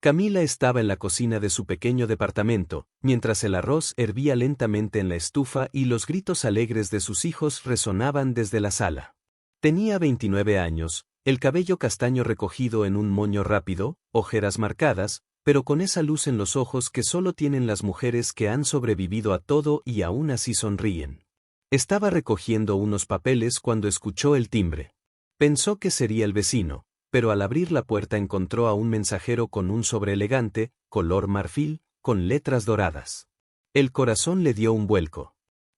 Camila estaba en la cocina de su pequeño departamento, mientras el arroz hervía lentamente en la estufa y los gritos alegres de sus hijos resonaban desde la sala. Tenía 29 años, el cabello castaño recogido en un moño rápido, ojeras marcadas, pero con esa luz en los ojos que solo tienen las mujeres que han sobrevivido a todo y aún así sonríen. Estaba recogiendo unos papeles cuando escuchó el timbre. Pensó que sería el vecino, pero al abrir la puerta encontró a un mensajero con un sobre elegante, color marfil, con letras doradas. El corazón le dio un vuelco.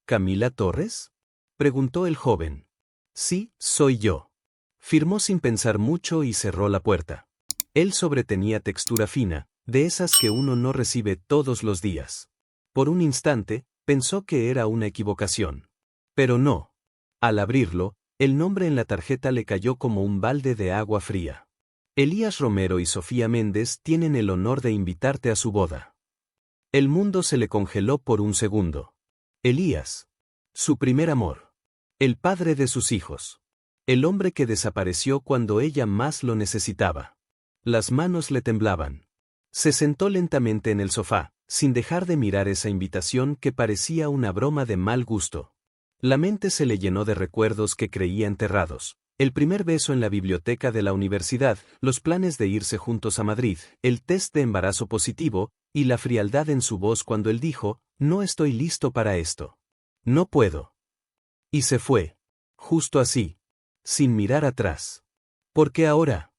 ¿Camila Torres?, preguntó el joven. Sí, soy yo. Firmó sin pensar mucho y cerró la puerta. El sobre tenía textura fina, de esas que uno no recibe todos los días. Por un instante, pensó que era una equivocación. Pero no. Al abrirlo, el nombre en la tarjeta le cayó como un balde de agua fría. Elías Romero y Sofía Méndez tienen el honor de invitarte a su boda. El mundo se le congeló por un segundo. Elías. Su primer amor. El padre de sus hijos. El hombre que desapareció cuando ella más lo necesitaba. Las manos le temblaban. Se sentó lentamente en el sofá, sin dejar de mirar esa invitación que parecía una broma de mal gusto. La mente se le llenó de recuerdos que creía enterrados. El primer beso en la biblioteca de la universidad, los planes de irse juntos a Madrid, el test de embarazo positivo, y la frialdad en su voz cuando él dijo, no estoy listo para esto. No puedo. Y se fue. Justo así. Sin mirar atrás. ¿Por qué ahora?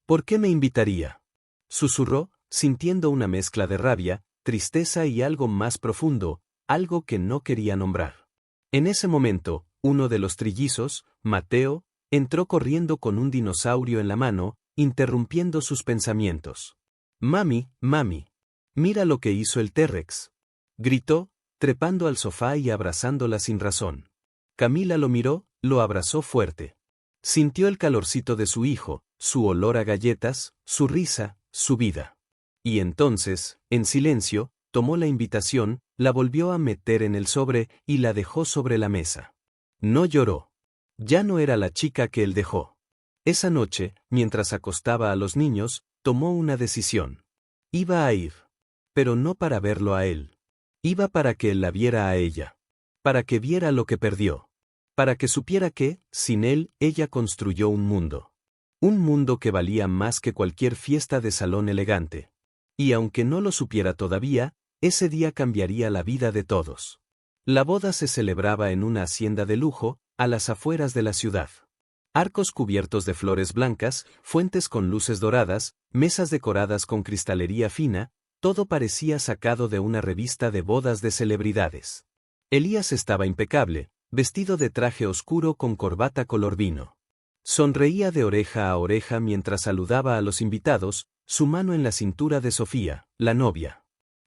¿Por qué me invitaría? Susurró, sintiendo una mezcla de rabia, tristeza y algo más profundo, algo que no quería nombrar. En ese momento, uno de los trillizos, Mateo, entró corriendo con un dinosaurio en la mano, interrumpiendo sus pensamientos. Mami, mami. Mira lo que hizo el T-Rex. Gritó, trepando al sofá y abrazándola sin razón. Camila lo miró, lo abrazó fuerte. Sintió el calorcito de su hijo, su olor a galletas, su risa, su vida. Y entonces, en silencio, tomó la invitación, la volvió a meter en el sobre y la dejó sobre la mesa. No lloró. Ya no era la chica que él dejó. Esa noche, mientras acostaba a los niños, tomó una decisión. Iba a ir. Pero no para verlo a él. Iba para que él la viera a ella. Para que viera lo que perdió. Para que supiera que, sin él, ella construyó un mundo. Un mundo que valía más que cualquier fiesta de salón elegante. Y aunque no lo supiera todavía, ese día cambiaría la vida de todos. La boda se celebraba en una hacienda de lujo, a las afueras de la ciudad. Arcos cubiertos de flores blancas, fuentes con luces doradas, mesas decoradas con cristalería fina, todo parecía sacado de una revista de bodas de celebridades. Elías estaba impecable, vestido de traje oscuro con corbata color vino. Sonreía de oreja a oreja mientras saludaba a los invitados, su mano en la cintura de Sofía, la novia.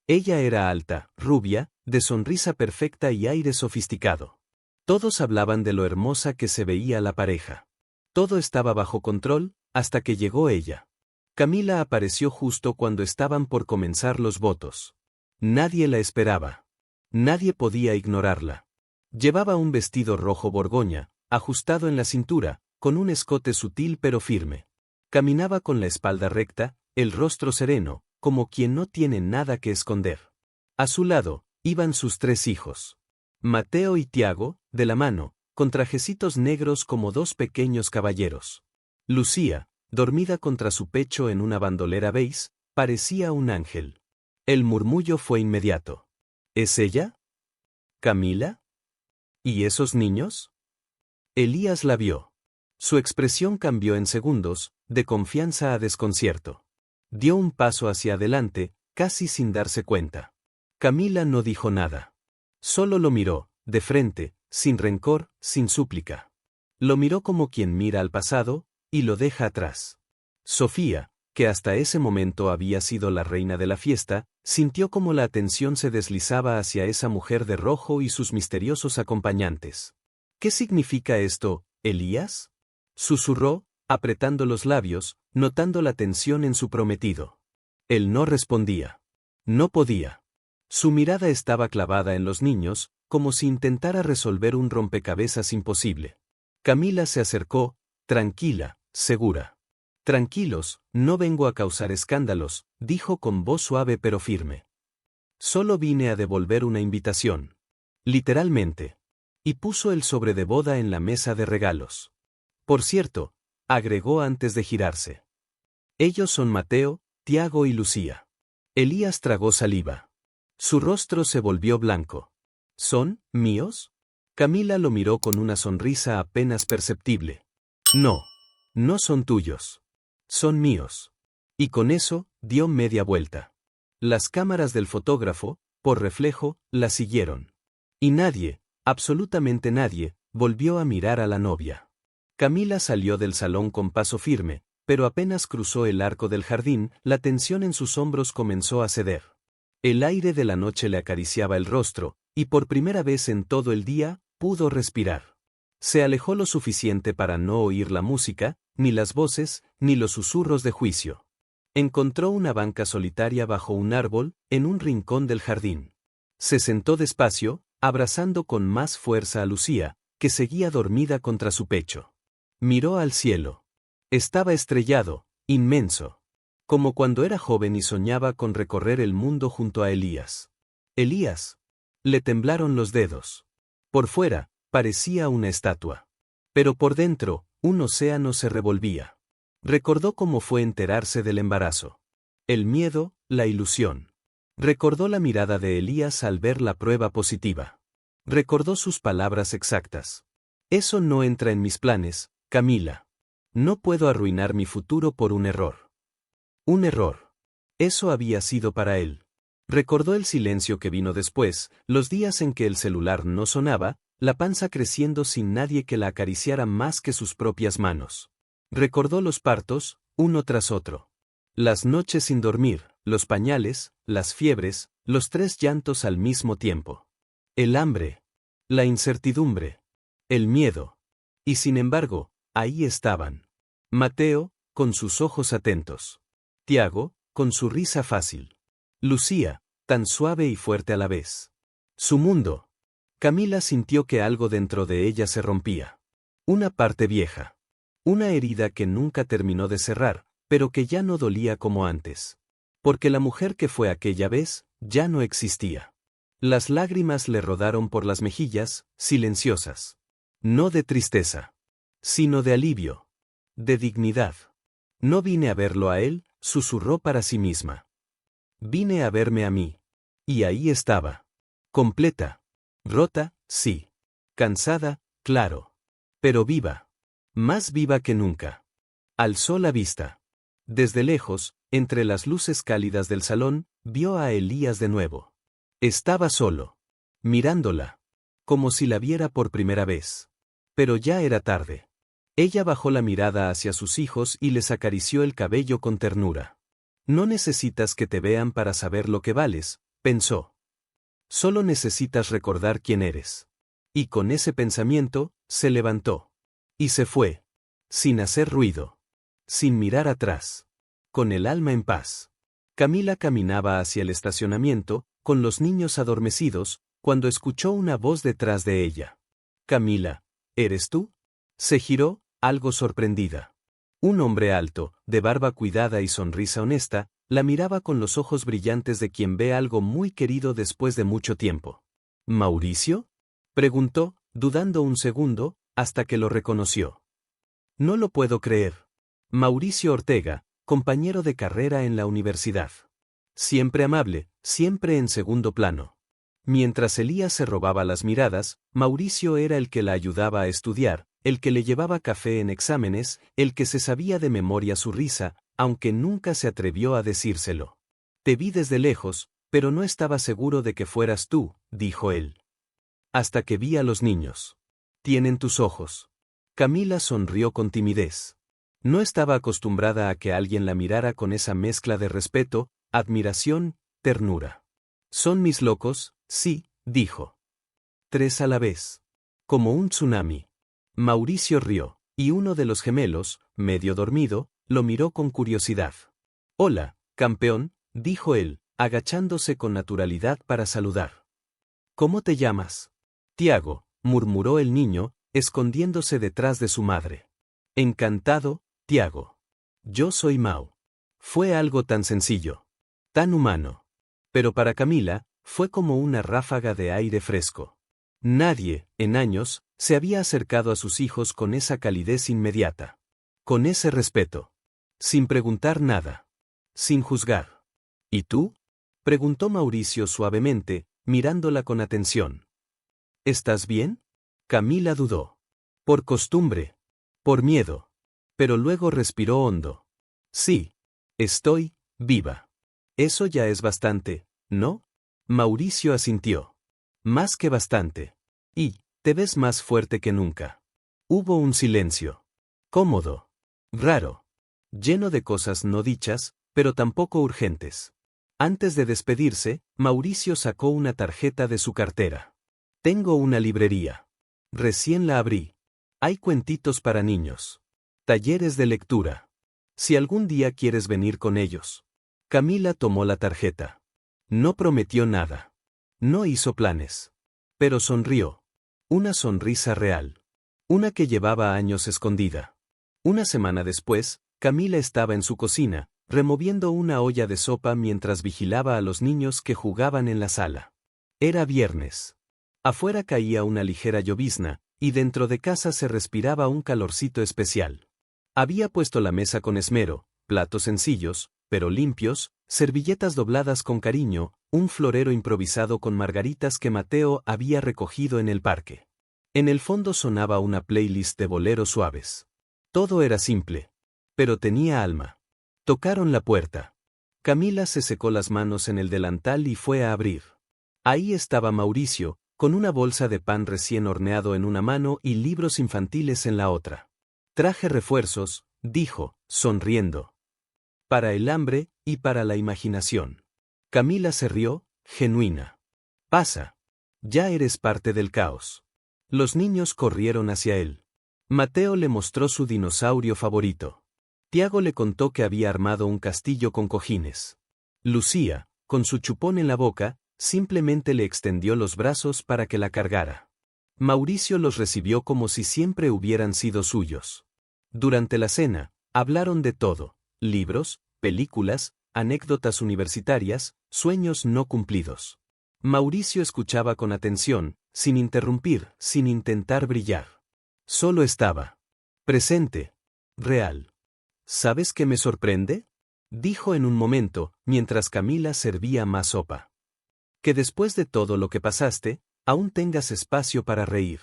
Ella era alta, rubia, de sonrisa perfecta y aire sofisticado. Todos hablaban de lo hermosa que se veía la pareja. Todo estaba bajo control, hasta que llegó ella. Camila apareció justo cuando estaban por comenzar los votos. Nadie la esperaba. Nadie podía ignorarla. Llevaba un vestido rojo borgoña, ajustado en la cintura, con un escote sutil pero firme. Caminaba con la espalda recta, el rostro sereno, como quien no tiene nada que esconder. A su lado, iban sus 3 hijos. Mateo y Tiago, de la mano, con trajecitos negros como 2 pequeños caballeros. Lucía, dormida contra su pecho en una bandolera beige, parecía un ángel. El murmullo fue inmediato. ¿Es ella? ¿Camila? ¿Y esos niños? Elías la vio. Su expresión cambió en segundos, de confianza a desconcierto. Dio un paso hacia adelante, casi sin darse cuenta. Camila no dijo nada. Solo lo miró, de frente, sin rencor, sin súplica. Lo miró como quien mira al pasado, y lo deja atrás. Sofía, que hasta ese momento había sido la reina de la fiesta, sintió como la atención se deslizaba hacia esa mujer de rojo y sus misteriosos acompañantes. ¿Qué significa esto, Elías? Susurró, apretando los labios, notando la tensión en su prometido. Él no respondía. No podía. Su mirada estaba clavada en los niños, como si intentara resolver un rompecabezas imposible. Camila se acercó, tranquila, segura. Tranquilos, no vengo a causar escándalos, dijo con voz suave pero firme. Solo vine a devolver una invitación. Literalmente. Y puso el sobre de boda en la mesa de regalos. Por cierto, agregó antes de girarse. Ellos son Mateo, Tiago y Lucía. Elías tragó saliva. Su rostro se volvió blanco. ¿Son míos? Camila lo miró con una sonrisa apenas perceptible. No. No son tuyos. Son míos. Y con eso, dio media vuelta. Las cámaras del fotógrafo, por reflejo, la siguieron. Y nadie, absolutamente nadie, volvió a mirar a la novia. Camila salió del salón con paso firme, pero apenas cruzó el arco del jardín, la tensión en sus hombros comenzó a ceder. El aire de la noche le acariciaba el rostro, y por primera vez en todo el día, pudo respirar. Se alejó lo suficiente para no oír la música, ni las voces, ni los susurros de juicio. Encontró una banca solitaria bajo un árbol, en un rincón del jardín. Se sentó despacio, abrazando con más fuerza a Lucía, que seguía dormida contra su pecho. Miró al cielo. Estaba estrellado, inmenso. Como cuando era joven y soñaba con recorrer el mundo junto a Elías. Elías. Le temblaron los dedos. Por fuera, parecía una estatua. Pero por dentro, un océano se revolvía. Recordó cómo fue enterarse del embarazo. El miedo, la ilusión. Recordó la mirada de Elías al ver la prueba positiva. Recordó sus palabras exactas. Eso no entra en mis planes, Camila. No puedo arruinar mi futuro por un error. Un error. Eso había sido para él. Recordó el silencio que vino después, los días en que el celular no sonaba, la panza creciendo sin nadie que la acariciara más que sus propias manos. Recordó los partos, uno tras otro. Las noches sin dormir, los pañales, las fiebres, los 3 llantos al mismo tiempo. El hambre. La incertidumbre. El miedo. Y sin embargo, ahí estaban. Mateo, con sus ojos atentos. Tiago, con su risa fácil. Lucía, tan suave y fuerte a la vez. Su mundo. Camila sintió que algo dentro de ella se rompía. Una parte vieja. Una herida que nunca terminó de cerrar, pero que ya no dolía como antes. Porque la mujer que fue aquella vez, ya no existía. Las lágrimas le rodaron por las mejillas, silenciosas. No de tristeza. Sino de alivio. De dignidad. No vine a verlo a él, susurró para sí misma. Vine a verme a mí. Y ahí estaba. Completa. Rota, sí. Cansada, claro. Pero viva. Más viva que nunca. Alzó la vista. Desde lejos, entre las luces cálidas del salón, vio a Elías de nuevo. Estaba solo. Mirándola. Como si la viera por primera vez. Pero ya era tarde. Ella bajó la mirada hacia sus hijos y les acarició el cabello con ternura. No necesitas que te vean para saber lo que vales, pensó. Solo necesitas recordar quién eres. Y con ese pensamiento, se levantó. Y se fue. Sin hacer ruido. Sin mirar atrás. Con el alma en paz. Camila caminaba hacia el estacionamiento, con los niños adormecidos, cuando escuchó una voz detrás de ella. Camila, ¿eres tú? Se giró, algo sorprendida. Un hombre alto, de barba cuidada y sonrisa honesta, la miraba con los ojos brillantes de quien ve algo muy querido después de mucho tiempo. ¿Mauricio? Preguntó, dudando un segundo, hasta que lo reconoció. No lo puedo creer. Mauricio Ortega, compañero de carrera en la universidad. Siempre amable, siempre en segundo plano. Mientras Elías se robaba las miradas, Mauricio era el que la ayudaba a estudiar, el que le llevaba café en exámenes, el que se sabía de memoria su risa, aunque nunca se atrevió a decírselo. Te vi desde lejos, pero no estaba seguro de que fueras tú, dijo él. Hasta que vi a los niños. Tienen tus ojos. Camila sonrió con timidez. No estaba acostumbrada a que alguien la mirara con esa mezcla de respeto, admiración, ternura. Son mis locos, sí, dijo. 3 a la vez. Como un tsunami. Mauricio rió, y uno de los gemelos, medio dormido, lo miró con curiosidad. Hola, campeón, dijo él, agachándose con naturalidad para saludar. ¿Cómo te llamas? Tiago, murmuró el niño, escondiéndose detrás de su madre. Encantado, Tiago. Yo soy Mao. Fue algo tan sencillo. Tan humano. Pero para Camila, fue como una ráfaga de aire fresco. Nadie, en años, se había acercado a sus hijos con esa calidez inmediata. Con ese respeto. Sin preguntar nada. Sin juzgar. ¿Y tú? Preguntó Mauricio suavemente, mirándola con atención. ¿Estás bien? Camila dudó. Por costumbre. Por miedo. Pero luego respiró hondo. Sí. Estoy viva. Eso ya es bastante, ¿no? Mauricio asintió. Más que bastante. Y, te ves más fuerte que nunca. Hubo un silencio. Cómodo. Raro. Lleno de cosas no dichas, pero tampoco urgentes. Antes de despedirse, Mauricio sacó una tarjeta de su cartera. Tengo una librería. Recién la abrí. Hay cuentitos para niños. Talleres de lectura. Si algún día quieres venir con ellos. Camila tomó la tarjeta. No prometió nada. No hizo planes. Pero sonrió. Una sonrisa real. Una que llevaba años escondida. Una semana después, Camila estaba en su cocina, removiendo una olla de sopa mientras vigilaba a los niños que jugaban en la sala. Era viernes. Afuera caía una ligera llovizna, y dentro de casa se respiraba un calorcito especial. Había puesto la mesa con esmero, platos sencillos, pero limpios, servilletas dobladas con cariño, un florero improvisado con margaritas que Mateo había recogido en el parque. En el fondo sonaba una playlist de boleros suaves. Todo era simple. Pero tenía alma. Tocaron la puerta. Camila se secó las manos en el delantal y fue a abrir. Ahí estaba Mauricio, con una bolsa de pan recién horneado en una mano y libros infantiles en la otra. Traje refuerzos, dijo, sonriendo. Para el hambre y para la imaginación. Camila se rió, genuina. Pasa. Ya eres parte del caos. Los niños corrieron hacia él. Mateo le mostró su dinosaurio favorito. Tiago le contó que había armado un castillo con cojines. Lucía, con su chupón en la boca, simplemente le extendió los brazos para que la cargara. Mauricio los recibió como si siempre hubieran sido suyos. Durante la cena, hablaron de todo: libros, películas, anécdotas universitarias, sueños no cumplidos. Mauricio escuchaba con atención, sin interrumpir, sin intentar brillar. Solo estaba. Presente. Real. ¿Sabes qué me sorprende? Dijo en un momento, mientras Camila servía más sopa. Que después de todo lo que pasaste, aún tengas espacio para reír.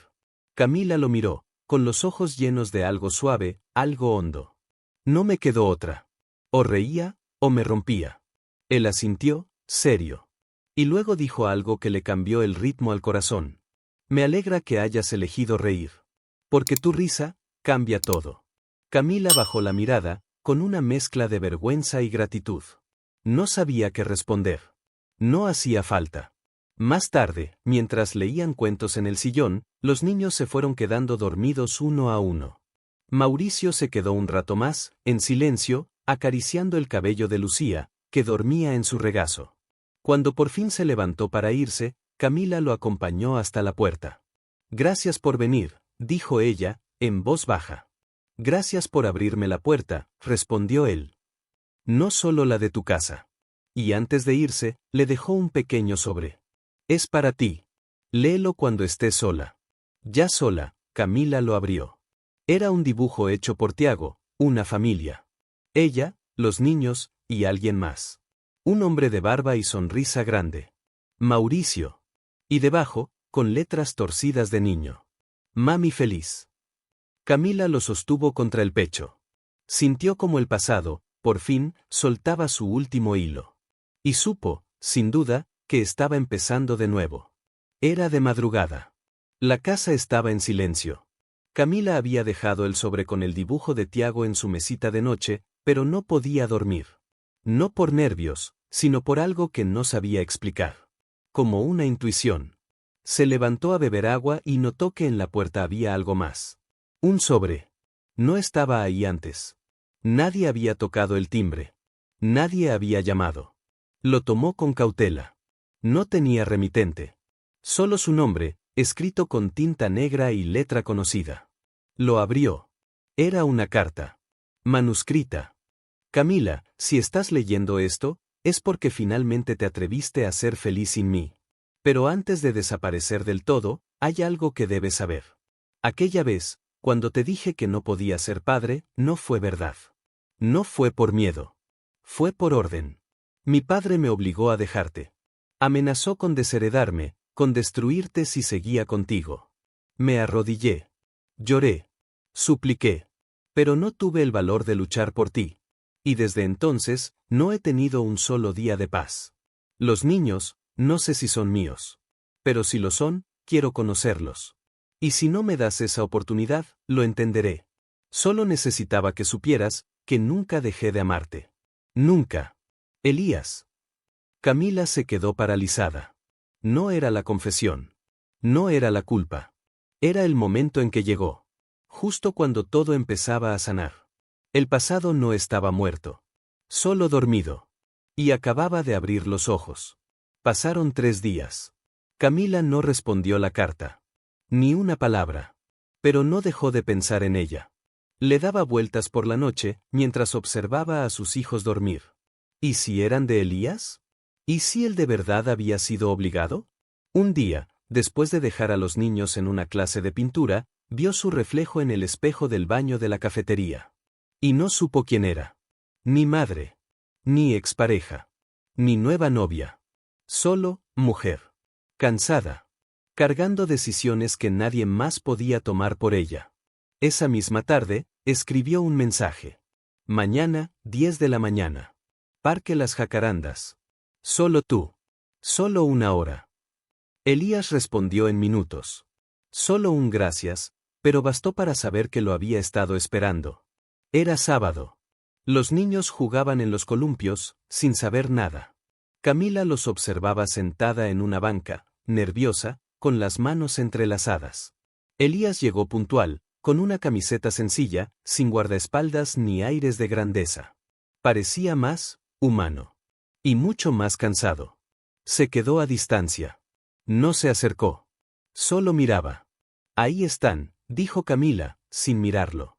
Camila lo miró, con los ojos llenos de algo suave, algo hondo. No me quedó otra. O reía, o me rompía. Él asintió, serio. Y luego dijo algo que le cambió el ritmo al corazón. Me alegra que hayas elegido reír. Porque tu risa cambia todo. Camila bajó la mirada, con una mezcla de vergüenza y gratitud. No sabía qué responder. No hacía falta. Más tarde, mientras leían cuentos en el sillón, los niños se fueron quedando dormidos uno a uno. Mauricio se quedó un rato más, en silencio, acariciando el cabello de Lucía, que dormía en su regazo. Cuando por fin se levantó para irse, Camila lo acompañó hasta la puerta. Gracias por venir, dijo ella, en voz baja. Gracias por abrirme la puerta, respondió él. No solo la de tu casa. Y antes de irse, le dejó un pequeño sobre. Es para ti. Léelo cuando estés sola. Ya sola, Camila lo abrió. Era un dibujo hecho por Tiago, una familia. Ella, los niños, y alguien más. Un hombre de barba y sonrisa grande. Mauricio. Y debajo, con letras torcidas de niño. Mami feliz. Camila lo sostuvo contra el pecho. Sintió como el pasado, por fin, soltaba su último hilo. Y supo, sin duda, que estaba empezando de nuevo. Era de madrugada. La casa estaba en silencio. Camila había dejado el sobre con el dibujo de Tiago en su mesita de noche, pero no podía dormir. No por nervios, sino por algo que no sabía explicar. Como una intuición. Se levantó a beber agua y notó que en la puerta había algo más. Un sobre. No estaba ahí antes. Nadie había tocado el timbre. Nadie había llamado. Lo tomó con cautela. No tenía remitente. Solo su nombre, escrito con tinta negra y letra conocida. Lo abrió. Era una carta. Manuscrita. Camila, si estás leyendo esto, es porque finalmente te atreviste a ser feliz sin mí. Pero antes de desaparecer del todo, hay algo que debes saber. Aquella vez, cuando te dije que no podía ser padre, no fue verdad. No fue por miedo. Fue por orden. Mi padre me obligó a dejarte. Amenazó con desheredarme, con destruirte si seguía contigo. Me arrodillé. Lloré. Supliqué. Pero no tuve el valor de luchar por ti. Y desde entonces, no he tenido un solo día de paz. Los niños, no sé si son míos. Pero si lo son, quiero conocerlos. Y si no me das esa oportunidad, lo entenderé. Solo necesitaba que supieras que nunca dejé de amarte. Nunca. Elías. Camila se quedó paralizada. No era la confesión. No era la culpa. Era el momento en que llegó. Justo cuando todo empezaba a sanar. El pasado no estaba muerto. Solo dormido. Y acababa de abrir los ojos. Pasaron 3 días. Camila no respondió la carta. Ni una palabra. Pero no dejó de pensar en ella. Le daba vueltas por la noche, mientras observaba a sus hijos dormir. ¿Y si eran de Elías? ¿Y si él de verdad había sido obligado? Un día, después de dejar a los niños en una clase de pintura, vio su reflejo en el espejo del baño de la cafetería. Y no supo quién era. Ni madre. Ni expareja. Ni nueva novia. Solo, mujer. Cansada. Cargando decisiones que nadie más podía tomar por ella. Esa misma tarde, escribió un mensaje. Mañana, 10 de la mañana. Parque Las Jacarandas. Solo tú. Solo 1 hora. Elías respondió en minutos. Solo un gracias, pero bastó para saber que lo había estado esperando. Era sábado. Los niños jugaban en los columpios, sin saber nada. Camila los observaba sentada en una banca, nerviosa, con las manos entrelazadas. Elías llegó puntual, con una camiseta sencilla, sin guardaespaldas ni aires de grandeza. Parecía más humano. Y mucho más cansado. Se quedó a distancia. No se acercó. Solo miraba. Ahí están, dijo Camila, sin mirarlo.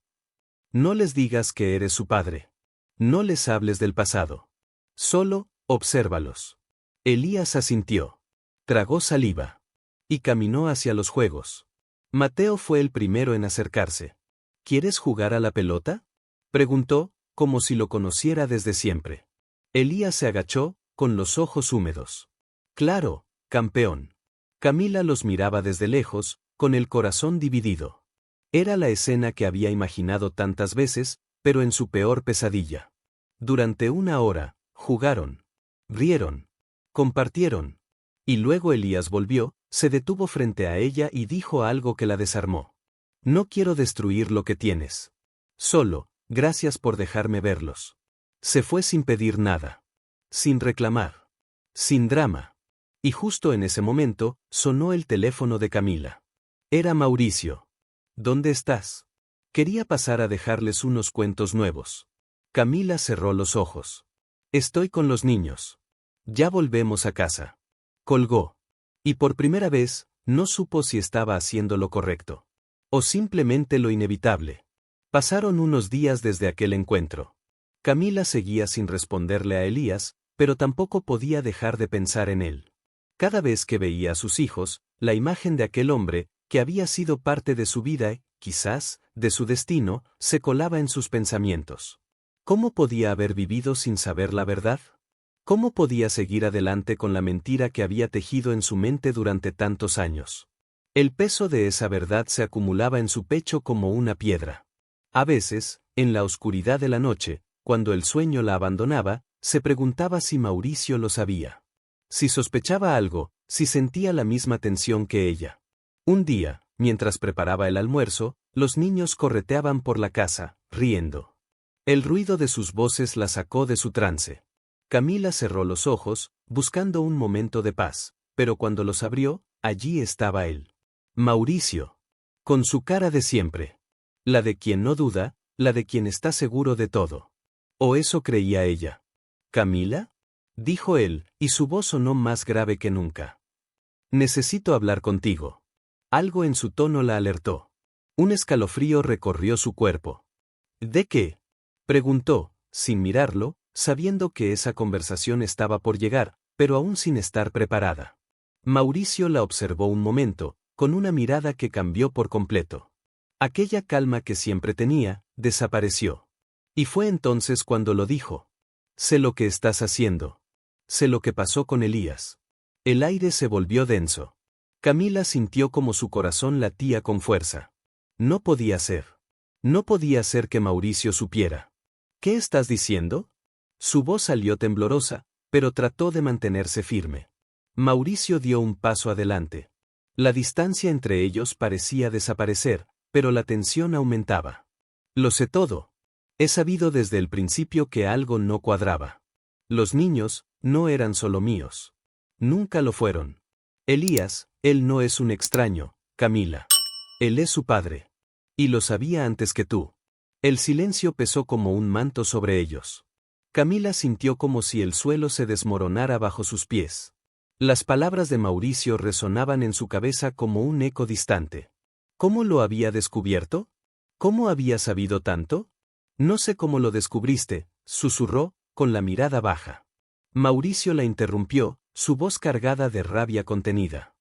No les digas que eres su padre. No les hables del pasado. Solo, obsérvalos. Elías asintió. Tragó saliva. Y caminó hacia los juegos. Mateo fue el primero en acercarse. ¿Quieres jugar a la pelota? Preguntó, como si lo conociera desde siempre. Elías se agachó, con los ojos húmedos. Claro, campeón. Camila los miraba desde lejos, con el corazón dividido. Era la escena que había imaginado tantas veces, pero en su peor pesadilla. Durante 1 hora, jugaron. Rieron. Compartieron. Y luego Elías volvió, se detuvo frente a ella y dijo algo que la desarmó. No quiero destruir lo que tienes. Solo, gracias por dejarme verlos. Se fue sin pedir nada. Sin reclamar. Sin drama. Y justo en ese momento, sonó el teléfono de Camila. Era Mauricio. ¿Dónde estás? Quería pasar a dejarles unos cuentos nuevos. Camila cerró los ojos. Estoy con los niños. Ya volvemos a casa. Colgó. Y por primera vez, no supo si estaba haciendo lo correcto. O simplemente lo inevitable. Pasaron unos días desde aquel encuentro. Camila seguía sin responderle a Elías, pero tampoco podía dejar de pensar en él. Cada vez que veía a sus hijos, la imagen de aquel hombre, que había sido parte de su vida y, quizás, de su destino, se colaba en sus pensamientos. ¿Cómo podía haber vivido sin saber la verdad? ¿Cómo podía seguir adelante con la mentira que había tejido en su mente durante tantos años? El peso de esa verdad se acumulaba en su pecho como una piedra. A veces, en la oscuridad de la noche, cuando el sueño la abandonaba, se preguntaba si Mauricio lo sabía. Si sospechaba algo, si sentía la misma tensión que ella. Un día, mientras preparaba el almuerzo, los niños correteaban por la casa, riendo. El ruido de sus voces la sacó de su trance. Camila cerró los ojos, buscando un momento de paz, pero cuando los abrió, allí estaba él. Mauricio. Con su cara de siempre. La de quien no duda, la de quien está seguro de todo. O eso creía ella. ¿Camila? Dijo él, y su voz sonó más grave que nunca. Necesito hablar contigo. Algo en su tono la alertó. Un escalofrío recorrió su cuerpo. ¿De qué? Preguntó, sin mirarlo, sabiendo que esa conversación estaba por llegar, pero aún sin estar preparada. Mauricio la observó un momento, con una mirada que cambió por completo. Aquella calma que siempre tenía, desapareció. Y fue entonces cuando lo dijo. Sé lo que estás haciendo. Sé lo que pasó con Elías. El aire se volvió denso. Camila sintió como su corazón latía con fuerza. No podía ser. No podía ser que Mauricio supiera. ¿Qué estás diciendo? Su voz salió temblorosa, pero trató de mantenerse firme. Mauricio dio un paso adelante. La distancia entre ellos parecía desaparecer, pero la tensión aumentaba. Lo sé todo. He sabido desde el principio que algo no cuadraba. Los niños no eran solo míos. Nunca lo fueron. Elías, él no es un extraño, Camila. Él es su padre. Y lo sabía antes que tú. El silencio pesó como un manto sobre ellos. Camila sintió como si el suelo se desmoronara bajo sus pies. Las palabras de Mauricio resonaban en su cabeza como un eco distante. ¿Cómo lo había descubierto? ¿Cómo había sabido tanto? No sé cómo lo descubriste, susurró, con la mirada baja. Mauricio la interrumpió, su voz cargada de rabia contenida.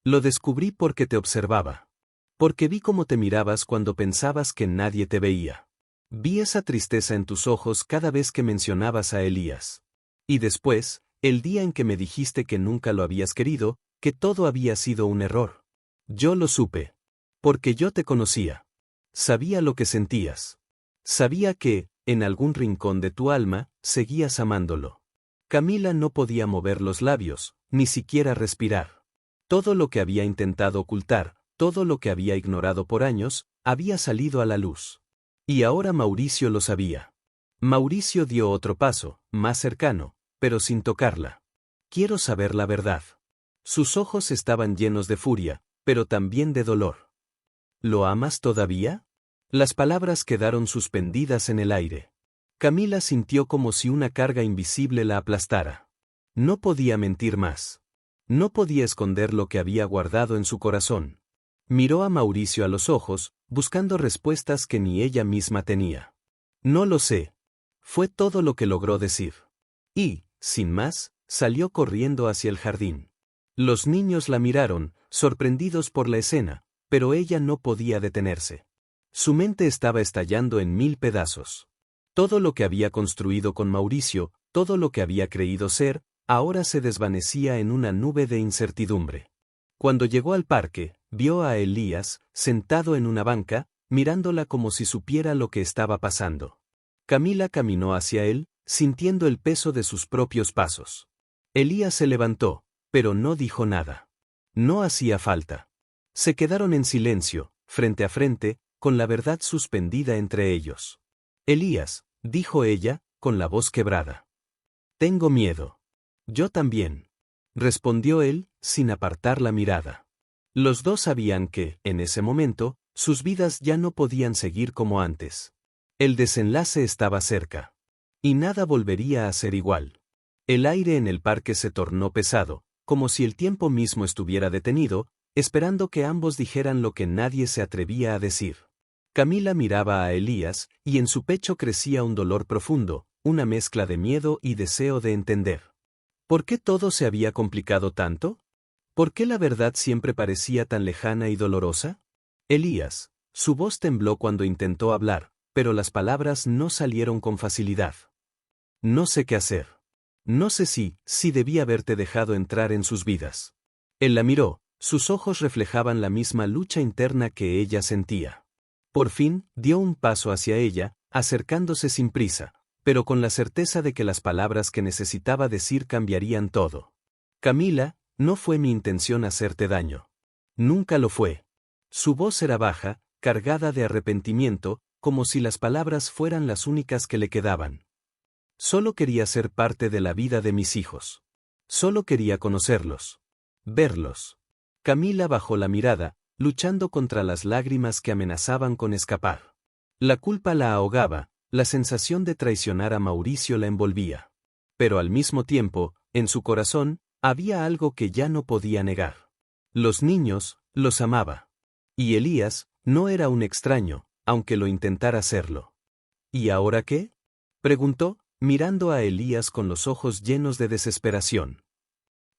Lo descubrí porque te observaba. Porque vi cómo te mirabas cuando pensabas que nadie te veía. Vi esa tristeza en tus ojos cada vez que mencionabas a Elías. Y después, el día en que me dijiste que nunca lo habías querido, que todo había sido un error. Yo lo supe. Porque yo te conocía. Sabía lo que sentías. Sabía que, en algún rincón de tu alma, seguías amándolo. Camila no podía mover los labios, ni siquiera respirar. Todo lo que había intentado ocultar, todo lo que había ignorado por años, había salido a la luz. Y ahora Mauricio lo sabía. Mauricio dio otro paso, más cercano, pero sin tocarla. Quiero saber la verdad. Sus ojos estaban llenos de furia, pero también de dolor. ¿Lo amas todavía? Las palabras quedaron suspendidas en el aire. Camila sintió como si una carga invisible la aplastara. No podía mentir más. No podía esconder lo que había guardado en su corazón. Miró a Mauricio a los ojos, buscando respuestas que ni ella misma tenía. No lo sé. Fue todo lo que logró decir. Y, sin más, salió corriendo hacia el jardín. Los niños la miraron, sorprendidos por la escena, pero ella no podía detenerse. Su mente estaba estallando en 1000 pedazos. Todo lo que había construido con Mauricio, todo lo que había creído ser, ahora se desvanecía en una nube de incertidumbre. Cuando llegó al parque, vio a Elías, sentado en una banca, mirándola como si supiera lo que estaba pasando. Camila caminó hacia él, sintiendo el peso de sus propios pasos. Elías se levantó, pero no dijo nada. No hacía falta. Se quedaron en silencio, frente a frente, con la verdad suspendida entre ellos. Elías, dijo ella, con la voz quebrada. Tengo miedo. Yo también. Respondió él, sin apartar la mirada. Los dos sabían que, en ese momento, sus vidas ya no podían seguir como antes. El desenlace estaba cerca. Y nada volvería a ser igual. El aire en el parque se tornó pesado, como si el tiempo mismo estuviera detenido, esperando que ambos dijeran lo que nadie se atrevía a decir. Camila miraba a Elías, y en su pecho crecía un dolor profundo, una mezcla de miedo y deseo de entender. ¿Por qué todo se había complicado tanto? ¿Por qué la verdad siempre parecía tan lejana y dolorosa? Elías, su voz tembló cuando intentó hablar, pero las palabras no salieron con facilidad. No sé qué hacer. No sé si debí haberte dejado entrar en sus vidas. Él la miró, sus ojos reflejaban la misma lucha interna que ella sentía. Por fin, dio un paso hacia ella, acercándose sin prisa, pero con la certeza de que las palabras que necesitaba decir cambiarían todo. Camila, no fue mi intención hacerte daño. Nunca lo fue. Su voz era baja, cargada de arrepentimiento, como si las palabras fueran las únicas que le quedaban. Solo quería ser parte de la vida de mis hijos. Solo quería conocerlos. Verlos. Camila bajó la mirada, luchando contra las lágrimas que amenazaban con escapar. La culpa la ahogaba, la sensación de traicionar a Mauricio la envolvía. Pero al mismo tiempo, en su corazón, había algo que ya no podía negar. Los niños, los amaba. Y Elías, no era un extraño, aunque lo intentara serlo. ¿Y ahora qué? Preguntó, mirando a Elías con los ojos llenos de desesperación.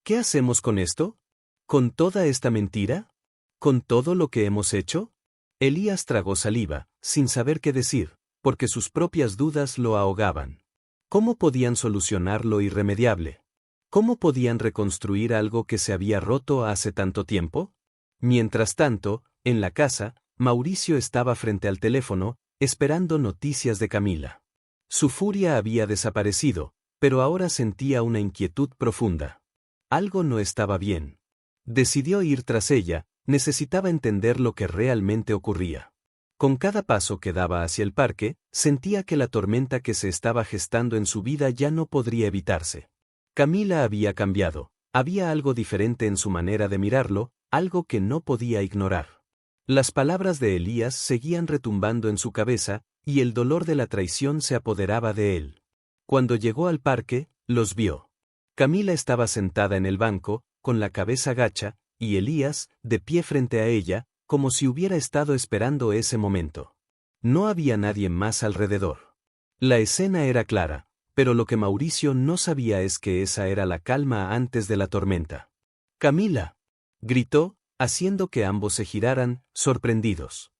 ¿Qué hacemos con esto? ¿Con toda esta mentira? ¿Con todo lo que hemos hecho? Elías tragó saliva, sin saber qué decir, porque sus propias dudas lo ahogaban. ¿Cómo podían solucionar lo irremediable? ¿Cómo podían reconstruir algo que se había roto hace tanto tiempo? Mientras tanto, en la casa, Mauricio estaba frente al teléfono, esperando noticias de Camila. Su furia había desaparecido, pero ahora sentía una inquietud profunda. Algo no estaba bien. Decidió ir tras ella, necesitaba entender lo que realmente ocurría. Con cada paso que daba hacia el parque, sentía que la tormenta que se estaba gestando en su vida ya no podría evitarse. Camila había cambiado, había algo diferente en su manera de mirarlo, algo que no podía ignorar. Las palabras de Elías seguían retumbando en su cabeza, y el dolor de la traición se apoderaba de él. Cuando llegó al parque, los vio. Camila estaba sentada en el banco, con la cabeza gacha, y Elías, de pie frente a ella, como si hubiera estado esperando ese momento. No había nadie más alrededor. La escena era clara, pero lo que Mauricio no sabía es que esa era la calma antes de la tormenta. «Camila», gritó, haciendo que ambos se giraran, sorprendidos.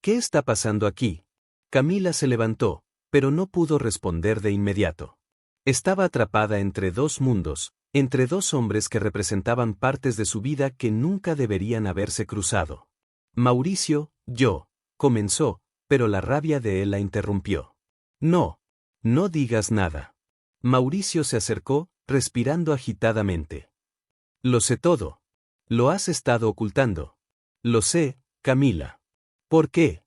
«¿Qué está pasando aquí?» Camila se levantó, pero no pudo responder de inmediato. Estaba atrapada entre dos mundos, entre dos hombres que representaban partes de su vida que nunca deberían haberse cruzado. «Mauricio, comenzó, pero la rabia de él la interrumpió. «No digas nada». Mauricio se acercó, respirando agitadamente. «Lo sé todo. Lo has estado ocultando». «Lo sé, Camila». «¿Por qué?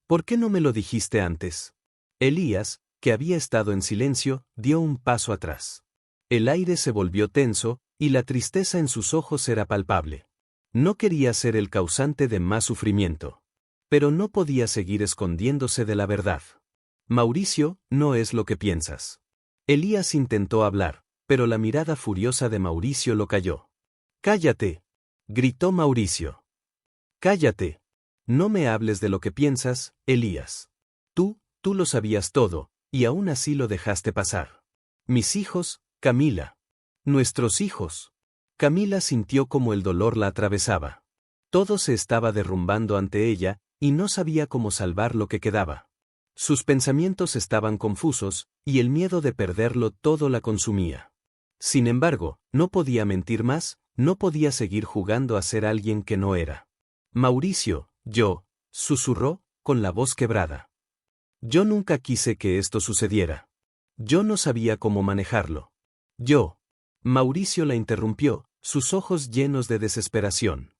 ¿Por qué no me lo dijiste antes?» Elías, que había estado en silencio, dio un paso atrás. El aire se volvió tenso, y la tristeza en sus ojos era palpable. No quería ser el causante de más sufrimiento. Pero no podía seguir escondiéndose de la verdad. «Mauricio, no es lo que piensas». Elías intentó hablar, pero la mirada furiosa de Mauricio lo calló. «Cállate», gritó Mauricio. «Cállate. No me hables de lo que piensas, Elías. Tú lo sabías todo, y aún así lo dejaste pasar. Mis hijos, Camila. Nuestros hijos». Camila sintió como el dolor la atravesaba. Todo se estaba derrumbando ante ella, y no sabía cómo salvar lo que quedaba. Sus pensamientos estaban confusos, y el miedo de perderlo todo la consumía. Sin embargo, no podía mentir más, no podía seguir jugando a ser alguien que no era. «Mauricio, susurró, con la voz quebrada. «Yo nunca quise que esto sucediera. Yo no sabía cómo manejarlo. Mauricio la interrumpió, sus ojos llenos de desesperación.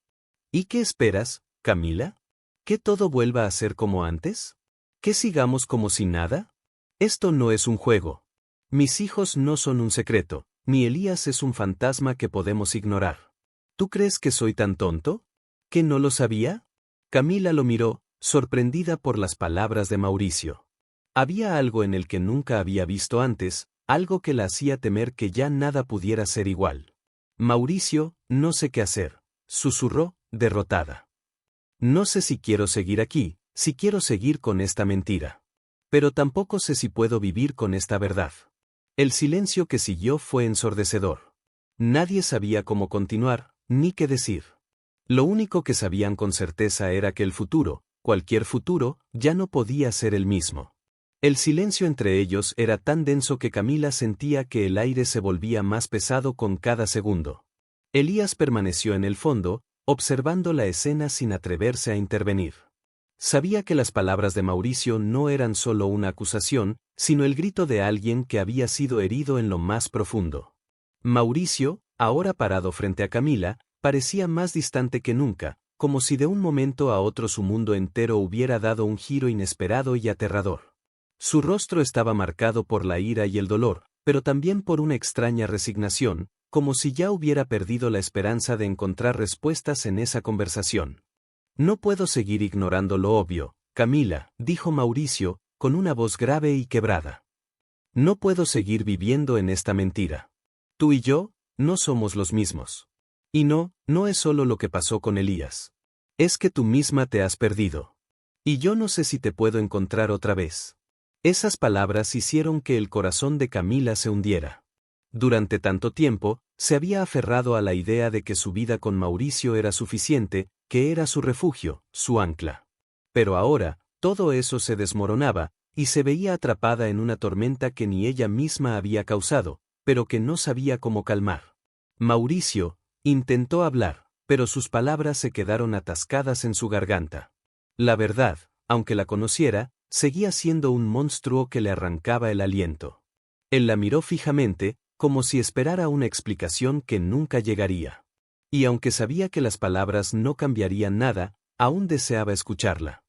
«¿Y qué esperas, Camila? ¿Que todo vuelva a ser como antes? ¿Que sigamos como si nada? Esto no es un juego. Mis hijos no son un secreto, ni Elías es un fantasma que podemos ignorar. ¿Tú crees que soy tan tonto? ¿Que no lo sabía?» Camila lo miró, sorprendida por las palabras de Mauricio. Había algo en el que nunca había visto antes, algo que la hacía temer que ya nada pudiera ser igual. «Mauricio, no sé qué hacer», susurró, derrotada. «No sé si quiero seguir aquí, si quiero seguir con esta mentira. Pero tampoco sé si puedo vivir con esta verdad». El silencio que siguió fue ensordecedor. Nadie sabía cómo continuar, ni qué decir. Lo único que sabían con certeza era que el futuro, cualquier futuro, ya no podía ser el mismo. El silencio entre ellos era tan denso que Camila sentía que el aire se volvía más pesado con cada segundo. Elías permaneció en el fondo, observando la escena sin atreverse a intervenir. Sabía que las palabras de Mauricio no eran solo una acusación, sino el grito de alguien que había sido herido en lo más profundo. Mauricio, ahora parado frente a Camila, parecía más distante que nunca, como si de un momento a otro su mundo entero hubiera dado un giro inesperado y aterrador. Su rostro estaba marcado por la ira y el dolor, pero también por una extraña resignación, como si ya hubiera perdido la esperanza de encontrar respuestas en esa conversación. «No puedo seguir ignorando lo obvio, Camila», dijo Mauricio, con una voz grave y quebrada. «No puedo seguir viviendo en esta mentira. Tú y yo, no somos los mismos. Y no es solo lo que pasó con Elías. Es que tú misma te has perdido. Y yo no sé si te puedo encontrar otra vez. Esas palabras hicieron que el corazón de Camila se hundiera. Durante tanto tiempo, se había aferrado a la idea de que su vida con Mauricio era suficiente, que era su refugio, su ancla. Pero ahora, todo eso se desmoronaba, y se veía atrapada en una tormenta que ni ella misma había causado, pero que no sabía cómo calmar. Mauricio intentó hablar, pero sus palabras se quedaron atascadas en su garganta. La verdad, aunque la conociera, seguía siendo un monstruo que le arrancaba el aliento. Él la miró fijamente, como si esperara una explicación que nunca llegaría. Y aunque sabía que las palabras no cambiarían nada, aún deseaba escucharla.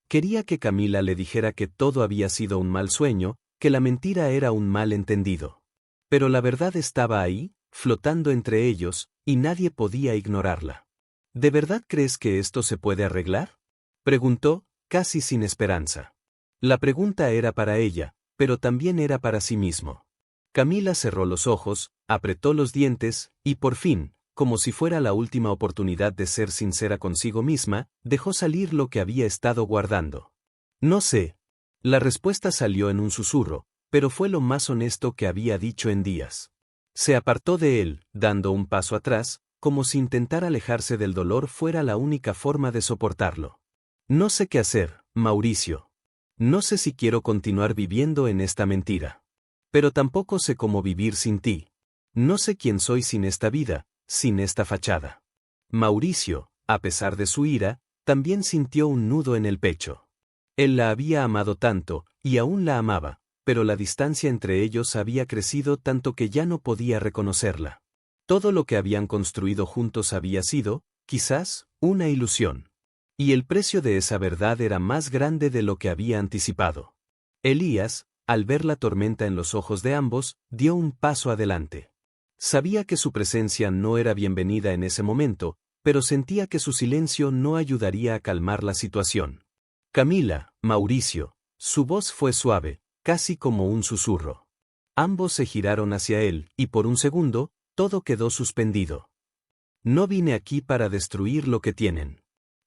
Quería que Camila le dijera que todo había sido un mal sueño, que la mentira era un mal entendido. Pero la verdad estaba ahí, flotando entre ellos, y nadie podía ignorarla. ¿De verdad crees que esto se puede arreglar?, preguntó, casi sin esperanza. La pregunta era para ella, pero también era para sí mismo. Camila cerró los ojos, apretó los dientes, y por fin, como si fuera la última oportunidad de ser sincera consigo misma, dejó salir lo que había estado guardando. No sé. La respuesta salió en un susurro, pero fue lo más honesto que había dicho en días. Se apartó de él, dando un paso atrás, como si intentar alejarse del dolor fuera la única forma de soportarlo. No sé qué hacer, Mauricio. No sé si quiero continuar viviendo en esta mentira. Pero tampoco sé cómo vivir sin ti. No sé quién soy sin esta vida, sin esta fachada. Mauricio, a pesar de su ira, también sintió un nudo en el pecho. Él la había amado tanto, y aún la amaba, pero la distancia entre ellos había crecido tanto que ya no podía reconocerla. Todo lo que habían construido juntos había sido, quizás, una ilusión. Y el precio de esa verdad era más grande de lo que había anticipado. Elías, al ver la tormenta en los ojos de ambos, dio un paso adelante. Sabía que su presencia no era bienvenida en ese momento, pero sentía que su silencio no ayudaría a calmar la situación. Camila, Mauricio. Su voz fue suave, casi como un susurro. Ambos se giraron hacia él, y por un segundo, todo quedó suspendido. No vine aquí para destruir lo que tienen.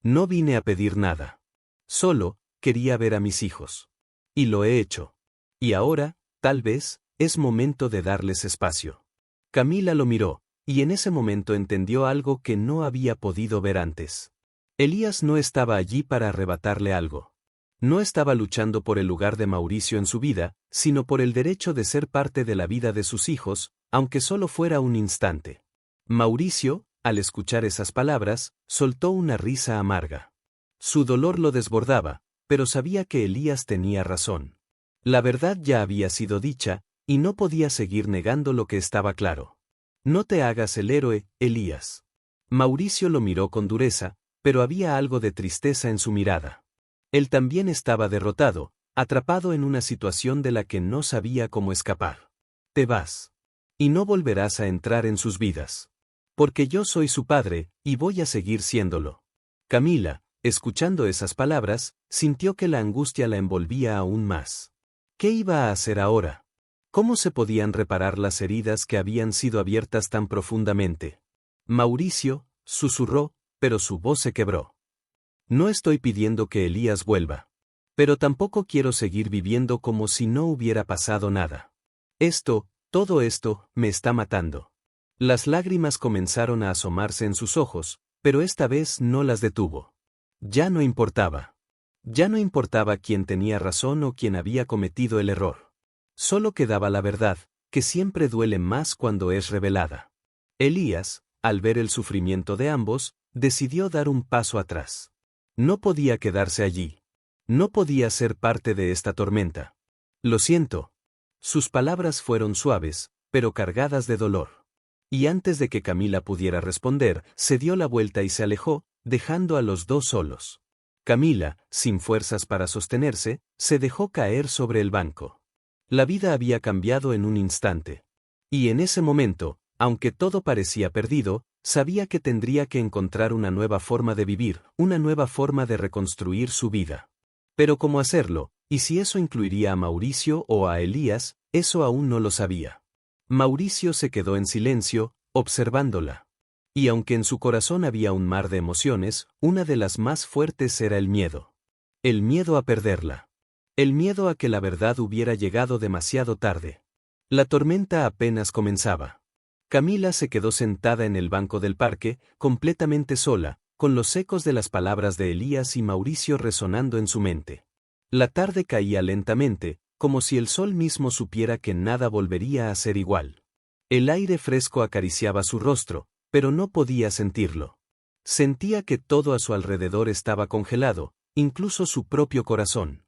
No vine a pedir nada. Solo, quería ver a mis hijos. Y lo he hecho. Y ahora, tal vez, es momento de darles espacio. Camila lo miró, y en ese momento entendió algo que no había podido ver antes. Elías no estaba allí para arrebatarle algo. No estaba luchando por el lugar de Mauricio en su vida, sino por el derecho de ser parte de la vida de sus hijos, aunque solo fuera un instante. Mauricio, al escuchar esas palabras, soltó una risa amarga. Su dolor lo desbordaba, pero sabía que Elías tenía razón. La verdad ya había sido dicha, y no podía seguir negando lo que estaba claro. No te hagas el héroe, Elías. Mauricio lo miró con dureza, pero había algo de tristeza en su mirada. Él también estaba derrotado, atrapado en una situación de la que no sabía cómo escapar. Te vas. Y no volverás a entrar en sus vidas. Porque yo soy su padre, y voy a seguir siéndolo. Camila, escuchando esas palabras, sintió que la angustia la envolvía aún más. ¿Qué iba a hacer ahora? ¿Cómo se podían reparar las heridas que habían sido abiertas tan profundamente? Mauricio, susurró, pero su voz se quebró. No estoy pidiendo que Elías vuelva. Pero tampoco quiero seguir viviendo como si no hubiera pasado nada. Todo esto, me está matando. Las lágrimas comenzaron a asomarse en sus ojos, pero esta vez no las detuvo. Ya no importaba. Ya no importaba quién tenía razón o quién había cometido el error. Solo quedaba la verdad, que siempre duele más cuando es revelada. Elías, al ver el sufrimiento de ambos, decidió dar un paso atrás. No podía quedarse allí. No podía ser parte de esta tormenta. Lo siento. Sus palabras fueron suaves, pero cargadas de dolor. Y antes de que Camila pudiera responder, se dio la vuelta y se alejó, dejando a los dos solos. Camila, sin fuerzas para sostenerse, se dejó caer sobre el banco. La vida había cambiado en un instante. Y en ese momento, aunque todo parecía perdido, sabía que tendría que encontrar una nueva forma de vivir, una nueva forma de reconstruir su vida. Pero cómo hacerlo, y si eso incluiría a Mauricio o a Elías, eso aún no lo sabía. Mauricio se quedó en silencio, observándola. Y aunque en su corazón había un mar de emociones, una de las más fuertes era el miedo. El miedo a perderla. El miedo a que la verdad hubiera llegado demasiado tarde. La tormenta apenas comenzaba. Camila se quedó sentada en el banco del parque, completamente sola, con los ecos de las palabras de Elías y Mauricio resonando en su mente. La tarde caía lentamente, como si el sol mismo supiera que nada volvería a ser igual. El aire fresco acariciaba su rostro, pero no podía sentirlo. Sentía que todo a su alrededor estaba congelado, incluso su propio corazón.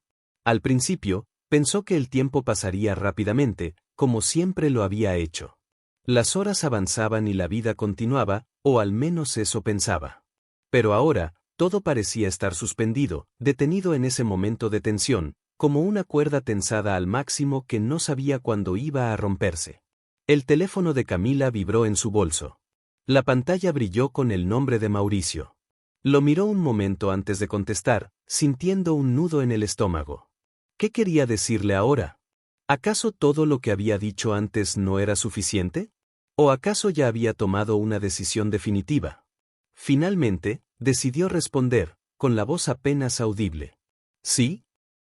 Al principio, pensó que el tiempo pasaría rápidamente, como siempre lo había hecho. Las horas avanzaban y la vida continuaba, o al menos eso pensaba. Pero ahora, todo parecía estar suspendido, detenido en ese momento de tensión, como una cuerda tensada al máximo que no sabía cuándo iba a romperse. El teléfono de Camila vibró en su bolso. La pantalla brilló con el nombre de Mauricio. Lo miró un momento antes de contestar, sintiendo un nudo en el estómago. ¿Qué quería decirle ahora? ¿Acaso todo lo que había dicho antes no era suficiente? ¿O acaso ya había tomado una decisión definitiva? Finalmente, decidió responder, con la voz apenas audible. ¿Sí?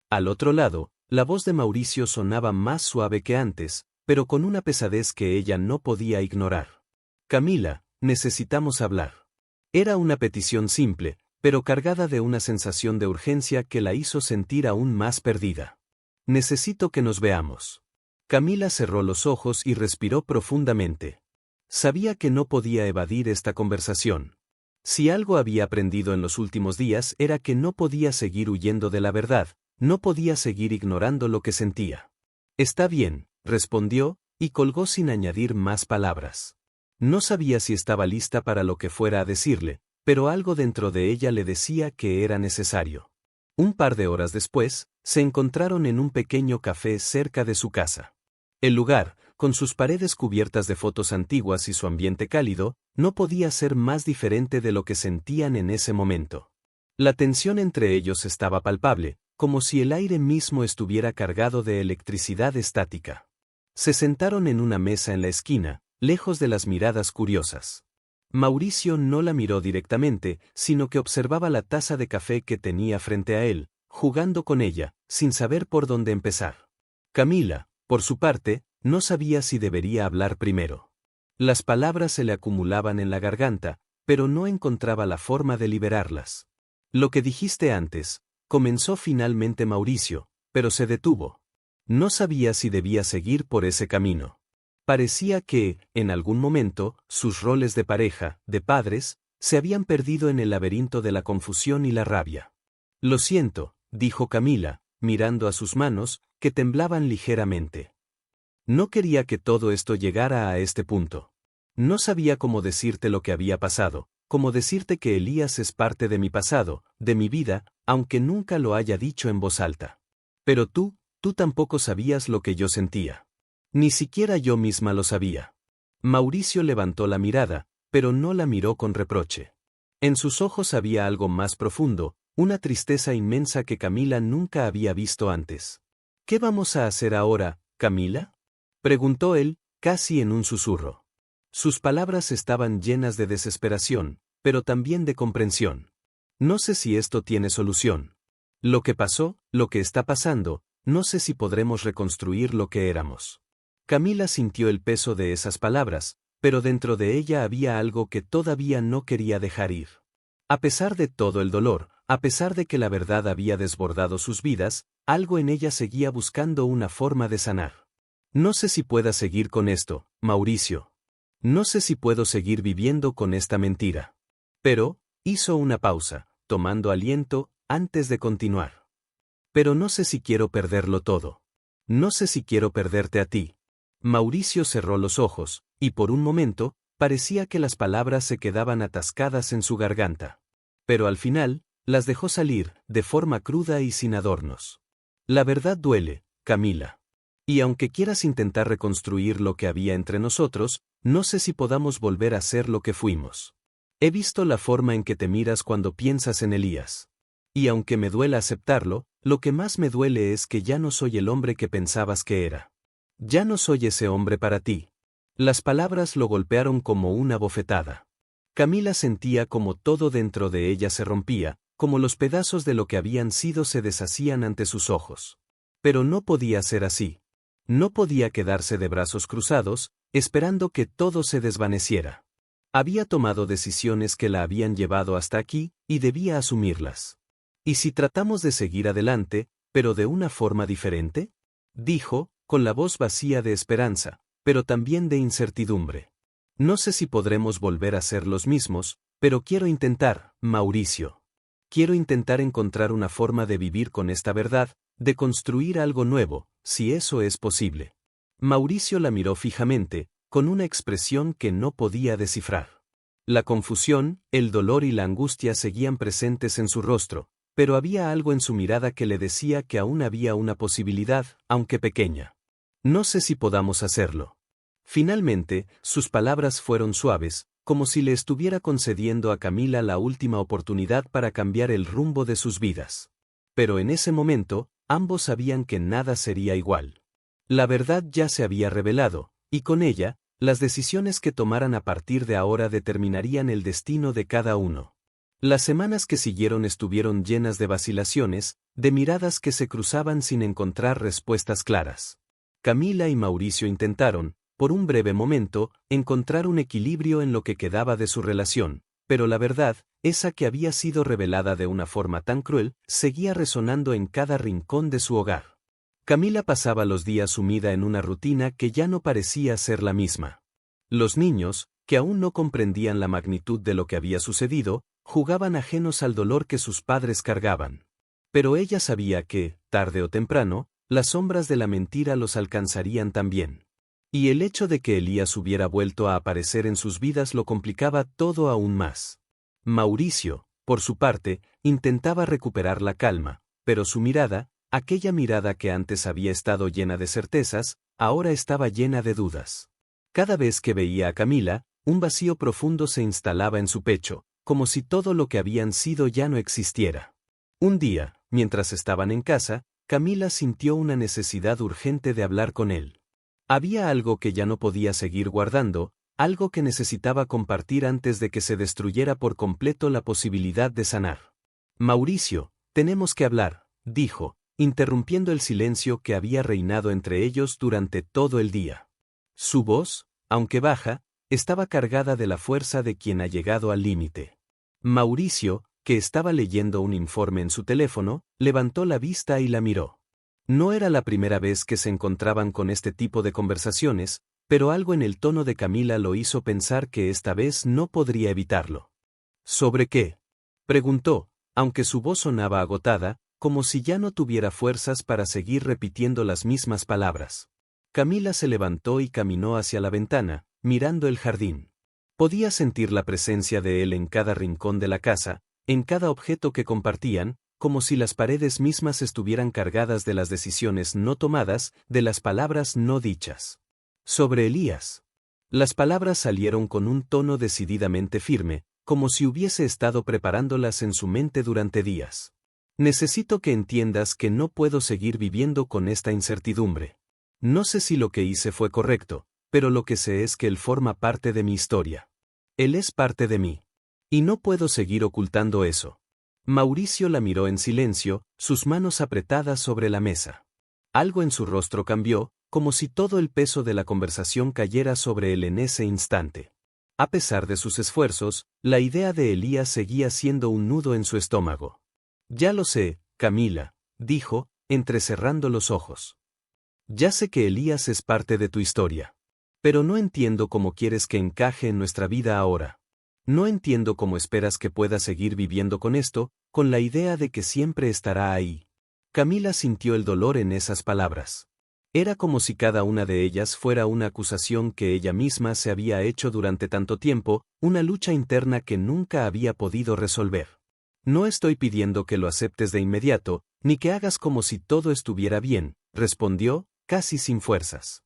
Al otro lado, la voz de Mauricio sonaba más suave que antes, pero con una pesadez que ella no podía ignorar. Camila, necesitamos hablar. Era una petición simple, pero cargada de una sensación de urgencia que la hizo sentir aún más perdida. Necesito que nos veamos. Camila cerró los ojos y respiró profundamente. Sabía que no podía evadir esta conversación. Si algo había aprendido en los últimos días era que no podía seguir huyendo de la verdad, no podía seguir ignorando lo que sentía. Está bien, respondió, y colgó sin añadir más palabras. No sabía si estaba lista para lo que fuera a decirle, pero algo dentro de ella le decía que era necesario. Un par de horas después, se encontraron en un pequeño café cerca de su casa. El lugar, con sus paredes cubiertas de fotos antiguas y su ambiente cálido, no podía ser más diferente de lo que sentían en ese momento. La tensión entre ellos estaba palpable, como si el aire mismo estuviera cargado de electricidad estática. Se sentaron en una mesa en la esquina, lejos de las miradas curiosas. Mauricio no la miró directamente, sino que observaba la taza de café que tenía frente a él, jugando con ella, sin saber por dónde empezar. Camila, por su parte, no sabía si debería hablar primero. Las palabras se le acumulaban en la garganta, pero no encontraba la forma de liberarlas. Lo que dijiste antes, comenzó finalmente Mauricio, pero se detuvo. No sabía si debía seguir por ese camino. Parecía que, en algún momento, sus roles de pareja, de padres, se habían perdido en el laberinto de la confusión y la rabia. Lo siento, dijo Camila, mirando a sus manos, que temblaban ligeramente. No quería que todo esto llegara a este punto. No sabía cómo decirte lo que había pasado, cómo decirte que Elías es parte de mi pasado, de mi vida, aunque nunca lo haya dicho en voz alta. Pero tú tampoco sabías lo que yo sentía. Ni siquiera yo misma lo sabía. Mauricio levantó la mirada, pero no la miró con reproche. En sus ojos había algo más profundo, una tristeza inmensa que Camila nunca había visto antes. ¿Qué vamos a hacer ahora, Camila? Preguntó él, casi en un susurro. Sus palabras estaban llenas de desesperación, pero también de comprensión. No sé si esto tiene solución. Lo que pasó, lo que está pasando, no sé si podremos reconstruir lo que éramos. Camila sintió el peso de esas palabras, pero dentro de ella había algo que todavía no quería dejar ir. A pesar de todo el dolor, a pesar de que la verdad había desbordado sus vidas, algo en ella seguía buscando una forma de sanar. No sé si pueda seguir con esto, Mauricio. No sé si puedo seguir viviendo con esta mentira. Pero, hizo una pausa, tomando aliento, antes de continuar. Pero no sé si quiero perderlo todo. No sé si quiero perderte a ti. Mauricio cerró los ojos, y por un momento, parecía que las palabras se quedaban atascadas en su garganta. Pero al final, las dejó salir, de forma cruda y sin adornos. La verdad duele, Camila. Y aunque quieras intentar reconstruir lo que había entre nosotros, no sé si podamos volver a ser lo que fuimos. He visto la forma en que te miras cuando piensas en Elías. Y aunque me duela aceptarlo, lo que más me duele es que ya no soy el hombre que pensabas que era. Ya no soy ese hombre para ti. Las palabras lo golpearon como una bofetada. Camila sentía como todo dentro de ella se rompía, como los pedazos de lo que habían sido se deshacían ante sus ojos. Pero no podía ser así. No podía quedarse de brazos cruzados, esperando que todo se desvaneciera. Había tomado decisiones que la habían llevado hasta aquí, y debía asumirlas. ¿Y si tratamos de seguir adelante, pero de una forma diferente? Dijo, con la voz vacía de esperanza, pero también de incertidumbre. No sé si podremos volver a ser los mismos, pero quiero intentar, Mauricio. Quiero intentar encontrar una forma de vivir con esta verdad, de construir algo nuevo, si eso es posible. Mauricio la miró fijamente, con una expresión que no podía descifrar. La confusión, el dolor y la angustia seguían presentes en su rostro, pero había algo en su mirada que le decía que aún había una posibilidad, aunque pequeña. No sé si podamos hacerlo. Finalmente, sus palabras fueron suaves, como si le estuviera concediendo a Camila la última oportunidad para cambiar el rumbo de sus vidas. Pero en ese momento, ambos sabían que nada sería igual. La verdad ya se había revelado, y con ella, las decisiones que tomaran a partir de ahora determinarían el destino de cada uno. Las semanas que siguieron estuvieron llenas de vacilaciones, de miradas que se cruzaban sin encontrar respuestas claras. Camila y Mauricio intentaron, por un breve momento, encontrar un equilibrio en lo que quedaba de su relación, pero la verdad, esa que había sido revelada de una forma tan cruel, seguía resonando en cada rincón de su hogar. Camila pasaba los días sumida en una rutina que ya no parecía ser la misma. Los niños, que aún no comprendían la magnitud de lo que había sucedido, jugaban ajenos al dolor que sus padres cargaban. Pero ella sabía que, tarde o temprano, las sombras de la mentira los alcanzarían también. Y el hecho de que Elías hubiera vuelto a aparecer en sus vidas lo complicaba todo aún más. Mauricio, por su parte, intentaba recuperar la calma, pero su mirada, aquella mirada que antes había estado llena de certezas, ahora estaba llena de dudas. Cada vez que veía a Camila, un vacío profundo se instalaba en su pecho, como si todo lo que habían sido ya no existiera. Un día, mientras estaban en casa, Camila sintió una necesidad urgente de hablar con él. Había algo que ya no podía seguir guardando, algo que necesitaba compartir antes de que se destruyera por completo la posibilidad de sanar. Mauricio, tenemos que hablar, dijo, interrumpiendo el silencio que había reinado entre ellos durante todo el día. Su voz, aunque baja, estaba cargada de la fuerza de quien ha llegado al límite. Mauricio, que estaba leyendo un informe en su teléfono, levantó la vista y la miró. No era la primera vez que se encontraban con este tipo de conversaciones, pero algo en el tono de Camila lo hizo pensar que esta vez no podría evitarlo. ¿Sobre qué?, preguntó, aunque su voz sonaba agotada, como si ya no tuviera fuerzas para seguir repitiendo las mismas palabras. Camila se levantó y caminó hacia la ventana, mirando el jardín. Podía sentir la presencia de él en cada rincón de la casa, en cada objeto que compartían, como si las paredes mismas estuvieran cargadas de las decisiones no tomadas, de las palabras no dichas. Sobre Elías. Las palabras salieron con un tono decididamente firme, como si hubiese estado preparándolas en su mente durante días. Necesito que entiendas que no puedo seguir viviendo con esta incertidumbre. No sé si lo que hice fue correcto, pero lo que sé es que él forma parte de mi historia. Él es parte de mí. Y no puedo seguir ocultando eso. Mauricio la miró en silencio, sus manos apretadas sobre la mesa. Algo en su rostro cambió, como si todo el peso de la conversación cayera sobre él en ese instante. A pesar de sus esfuerzos, la idea de Elías seguía siendo un nudo en su estómago. Ya lo sé, Camila, dijo, entrecerrando los ojos. Ya sé que Elías es parte de tu historia. Pero no entiendo cómo quieres que encaje en nuestra vida ahora. No entiendo cómo esperas que pueda seguir viviendo con esto, con la idea de que siempre estará ahí. Camila sintió el dolor en esas palabras. Era como si cada una de ellas fuera una acusación que ella misma se había hecho durante tanto tiempo, una lucha interna que nunca había podido resolver. No estoy pidiendo que lo aceptes de inmediato, ni que hagas como si todo estuviera bien, respondió, casi sin fuerzas.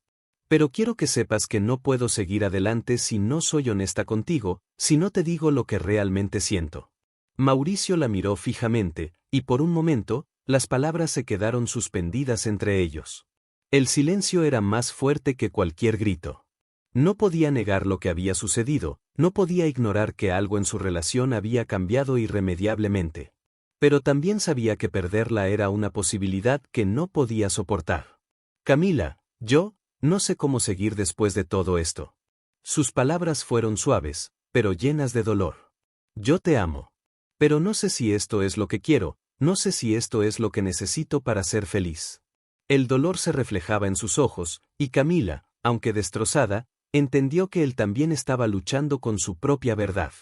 Pero quiero que sepas que no puedo seguir adelante si no soy honesta contigo, si no te digo lo que realmente siento. Mauricio la miró fijamente, y por un momento, las palabras se quedaron suspendidas entre ellos. El silencio era más fuerte que cualquier grito. No podía negar lo que había sucedido, no podía ignorar que algo en su relación había cambiado irremediablemente. Pero también sabía que perderla era una posibilidad que no podía soportar. Camila, yo, no sé cómo seguir después de todo esto. Sus palabras fueron suaves, pero llenas de dolor. Yo te amo. Pero no sé si esto es lo que quiero, no sé si esto es lo que necesito para ser feliz. El dolor se reflejaba en sus ojos, y Camila, aunque destrozada, entendió que él también estaba luchando con su propia verdad.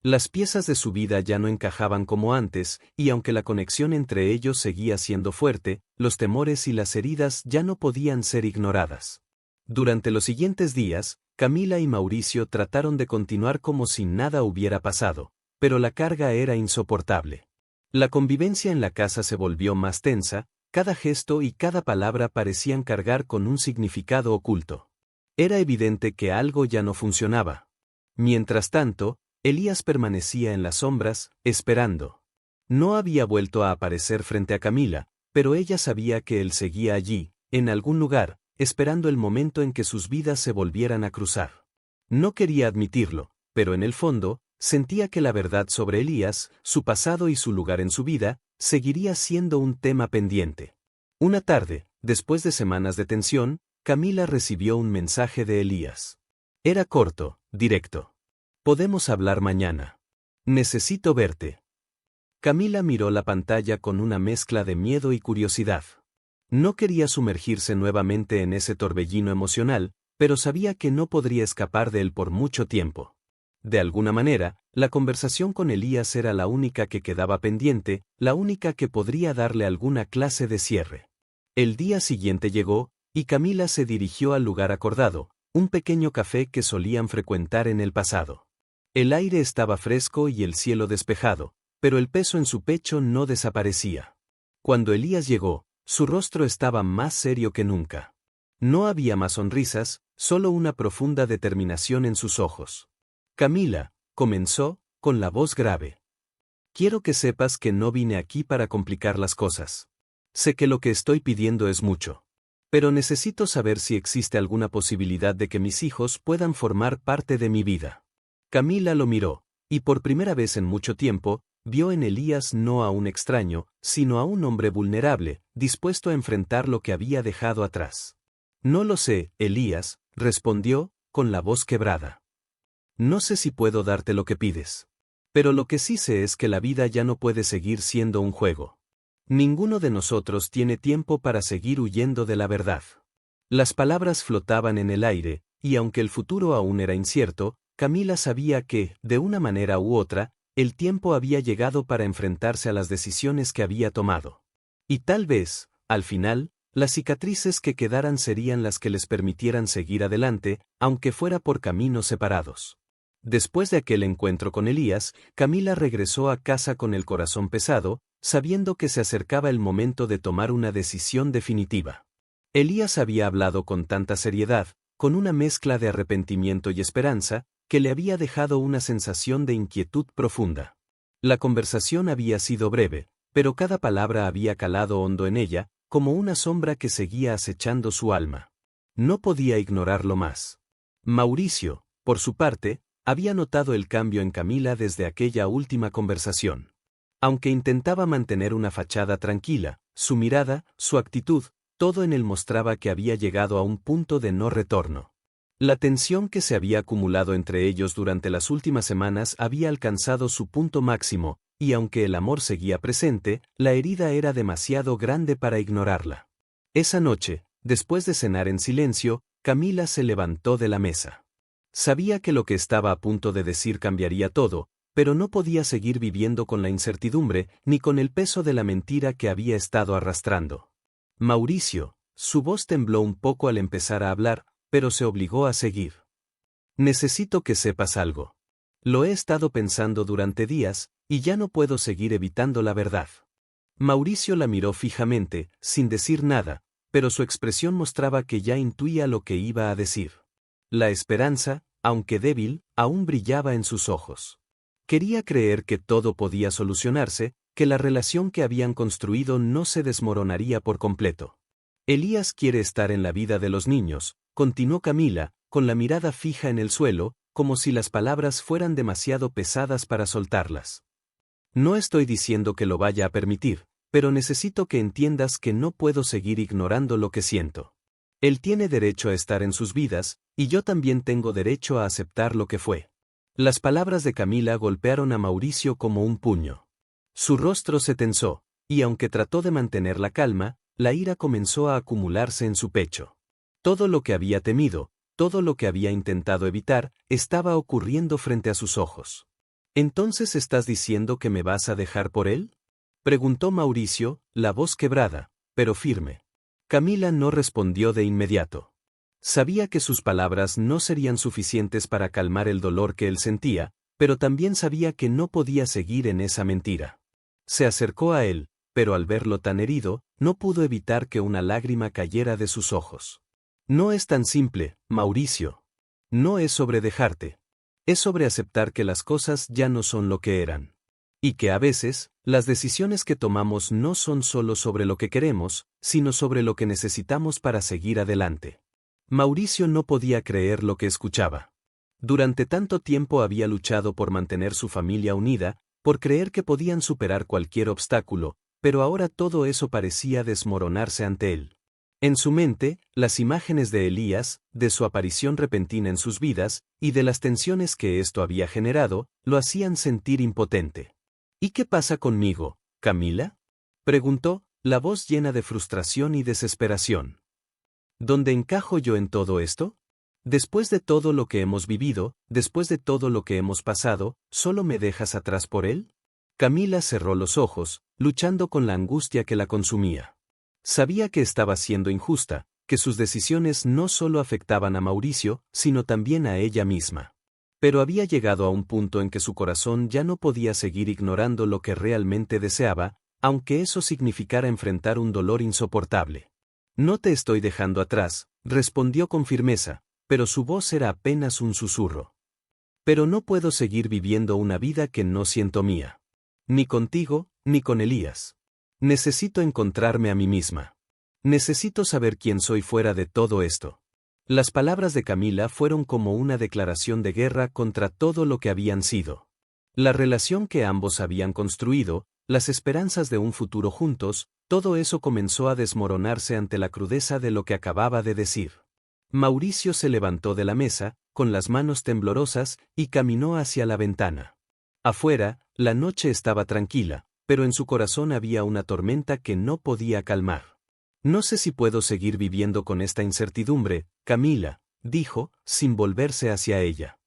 Las piezas de su vida ya no encajaban como antes, y aunque la conexión entre ellos seguía siendo fuerte, los temores y las heridas ya no podían ser ignoradas. Durante los siguientes días, Camila y Mauricio trataron de continuar como si nada hubiera pasado, pero la carga era insoportable. La convivencia en la casa se volvió más tensa, cada gesto y cada palabra parecían cargar con un significado oculto. Era evidente que algo ya no funcionaba. Mientras tanto, Elías permanecía en las sombras, esperando. No había vuelto a aparecer frente a Camila, pero ella sabía que él seguía allí, en algún lugar, esperando el momento en que sus vidas se volvieran a cruzar. No quería admitirlo, pero en el fondo, sentía que la verdad sobre Elías, su pasado y su lugar en su vida, seguiría siendo un tema pendiente. Una tarde, después de semanas de tensión, Camila recibió un mensaje de Elías. Era corto, directo. Podemos hablar mañana. Necesito verte. Camila miró la pantalla con una mezcla de miedo y curiosidad. No quería sumergirse nuevamente en ese torbellino emocional, pero sabía que no podría escapar de él por mucho tiempo. De alguna manera, la conversación con Elías era la única que quedaba pendiente, la única que podría darle alguna clase de cierre. El día siguiente llegó, y Camila se dirigió al lugar acordado, un pequeño café que solían frecuentar en el pasado. El aire estaba fresco y el cielo despejado, pero el peso en su pecho no desaparecía. Cuando Elías llegó, su rostro estaba más serio que nunca. No había más sonrisas, solo una profunda determinación en sus ojos. Camila, comenzó, con la voz grave. Quiero que sepas que no vine aquí para complicar las cosas. Sé que lo que estoy pidiendo es mucho. Pero necesito saber si existe alguna posibilidad de que mis hijos puedan formar parte de mi vida. Camila lo miró, y por primera vez en mucho tiempo, vio en Elías no a un extraño, sino a un hombre vulnerable, dispuesto a enfrentar lo que había dejado atrás. No lo sé, Elías, respondió, con la voz quebrada. No sé si puedo darte lo que pides. Pero lo que sí sé es que la vida ya no puede seguir siendo un juego. Ninguno de nosotros tiene tiempo para seguir huyendo de la verdad. Las palabras flotaban en el aire, y aunque el futuro aún era incierto, Camila sabía que, de una manera u otra, el tiempo había llegado para enfrentarse a las decisiones que había tomado. Y tal vez, al final, las cicatrices que quedaran serían las que les permitieran seguir adelante, aunque fuera por caminos separados. Después de aquel encuentro con Elías, Camila regresó a casa con el corazón pesado, sabiendo que se acercaba el momento de tomar una decisión definitiva. Elías había hablado con tanta seriedad, con una mezcla de arrepentimiento y esperanza, que le había dejado una sensación de inquietud profunda. La conversación había sido breve, pero cada palabra había calado hondo en ella, como una sombra que seguía acechando su alma. No podía ignorarlo más. Mauricio, por su parte, había notado el cambio en Camila desde aquella última conversación. Aunque intentaba mantener una fachada tranquila, su mirada, su actitud, todo en él mostraba que había llegado a un punto de no retorno. La tensión que se había acumulado entre ellos durante las últimas semanas había alcanzado su punto máximo, y aunque el amor seguía presente, la herida era demasiado grande para ignorarla. Esa noche, después de cenar en silencio, Camila se levantó de la mesa. Sabía que lo que estaba a punto de decir cambiaría todo, pero no podía seguir viviendo con la incertidumbre ni con el peso de la mentira que había estado arrastrando. Mauricio, su voz tembló un poco al empezar a hablar, pero se obligó a seguir. Necesito que sepas algo. Lo he estado pensando durante días, y ya no puedo seguir evitando la verdad. Mauricio la miró fijamente, sin decir nada, pero su expresión mostraba que ya intuía lo que iba a decir. La esperanza, aunque débil, aún brillaba en sus ojos. Quería creer que todo podía solucionarse, que la relación que habían construido no se desmoronaría por completo. Elías quiere estar en la vida de los niños, continuó Camila, con la mirada fija en el suelo, como si las palabras fueran demasiado pesadas para soltarlas. No estoy diciendo que lo vaya a permitir, pero necesito que entiendas que no puedo seguir ignorando lo que siento. Él tiene derecho a estar en sus vidas, y yo también tengo derecho a aceptar lo que fue. Las palabras de Camila golpearon a Mauricio como un puño. Su rostro se tensó, y aunque trató de mantener la calma, la ira comenzó a acumularse en su pecho. Todo lo que había temido, todo lo que había intentado evitar, estaba ocurriendo frente a sus ojos. ¿Entonces estás diciendo que me vas a dejar por él?, preguntó Mauricio, la voz quebrada, pero firme. Camila no respondió de inmediato. Sabía que sus palabras no serían suficientes para calmar el dolor que él sentía, pero también sabía que no podía seguir en esa mentira. Se acercó a él, pero al verlo tan herido, no pudo evitar que una lágrima cayera de sus ojos. No es tan simple, Mauricio. No es sobre dejarte. Es sobre aceptar que las cosas ya no son lo que eran. Y que a veces, las decisiones que tomamos no son solo sobre lo que queremos, sino sobre lo que necesitamos para seguir adelante. Mauricio no podía creer lo que escuchaba. Durante tanto tiempo había luchado por mantener su familia unida, por creer que podían superar cualquier obstáculo, pero ahora todo eso parecía desmoronarse ante él. En su mente, las imágenes de Elías, de su aparición repentina en sus vidas, y de las tensiones que esto había generado, lo hacían sentir impotente. ¿Y qué pasa conmigo, Camila?, preguntó, la voz llena de frustración y desesperación. ¿Dónde encajo yo en todo esto? Después de todo lo que hemos vivido, después de todo lo que hemos pasado, ¿solo me dejas atrás por él? Camila cerró los ojos, luchando con la angustia que la consumía. Sabía que estaba siendo injusta, que sus decisiones no solo afectaban a Mauricio, sino también a ella misma. Pero había llegado a un punto en que su corazón ya no podía seguir ignorando lo que realmente deseaba, aunque eso significara enfrentar un dolor insoportable. No te estoy dejando atrás, respondió con firmeza, pero su voz era apenas un susurro. Pero no puedo seguir viviendo una vida que no siento mía. Ni contigo, ni con Elías. Necesito encontrarme a mí misma. Necesito saber quién soy fuera de todo esto. Las palabras de Camila fueron como una declaración de guerra contra todo lo que habían sido. La relación que ambos habían construido, las esperanzas de un futuro juntos, todo eso comenzó a desmoronarse ante la crudeza de lo que acababa de decir. Mauricio se levantó de la mesa, con las manos temblorosas, y caminó hacia la ventana. Afuera, la noche estaba tranquila, pero en su corazón había una tormenta que no podía calmar. No sé si puedo seguir viviendo con esta incertidumbre, Camila, dijo, sin volverse hacia ella.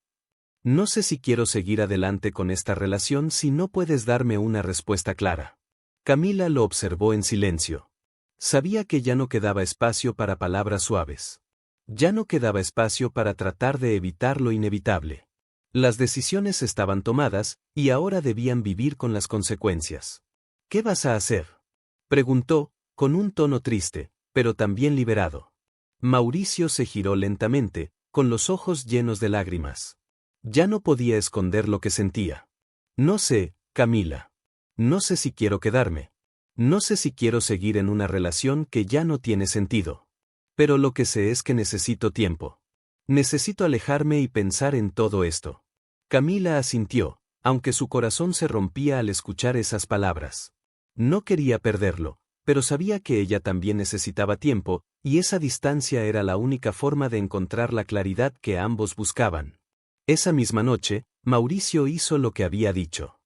No sé si quiero seguir adelante con esta relación si no puedes darme una respuesta clara. Camila lo observó en silencio. Sabía que ya no quedaba espacio para palabras suaves. Ya no quedaba espacio para tratar de evitar lo inevitable. Las decisiones estaban tomadas, y ahora debían vivir con las consecuencias. ¿Qué vas a hacer?, preguntó, con un tono triste, pero también liberado. Mauricio se giró lentamente, con los ojos llenos de lágrimas. Ya no podía esconder lo que sentía. No sé, Camila. No sé si quiero quedarme. No sé si quiero seguir en una relación que ya no tiene sentido. Pero lo que sé es que necesito tiempo. Necesito alejarme y pensar en todo esto. Camila asintió, aunque su corazón se rompía al escuchar esas palabras. No quería perderlo, pero sabía que ella también necesitaba tiempo, y esa distancia era la única forma de encontrar la claridad que ambos buscaban. Esa misma noche, Mauricio hizo lo que había dicho.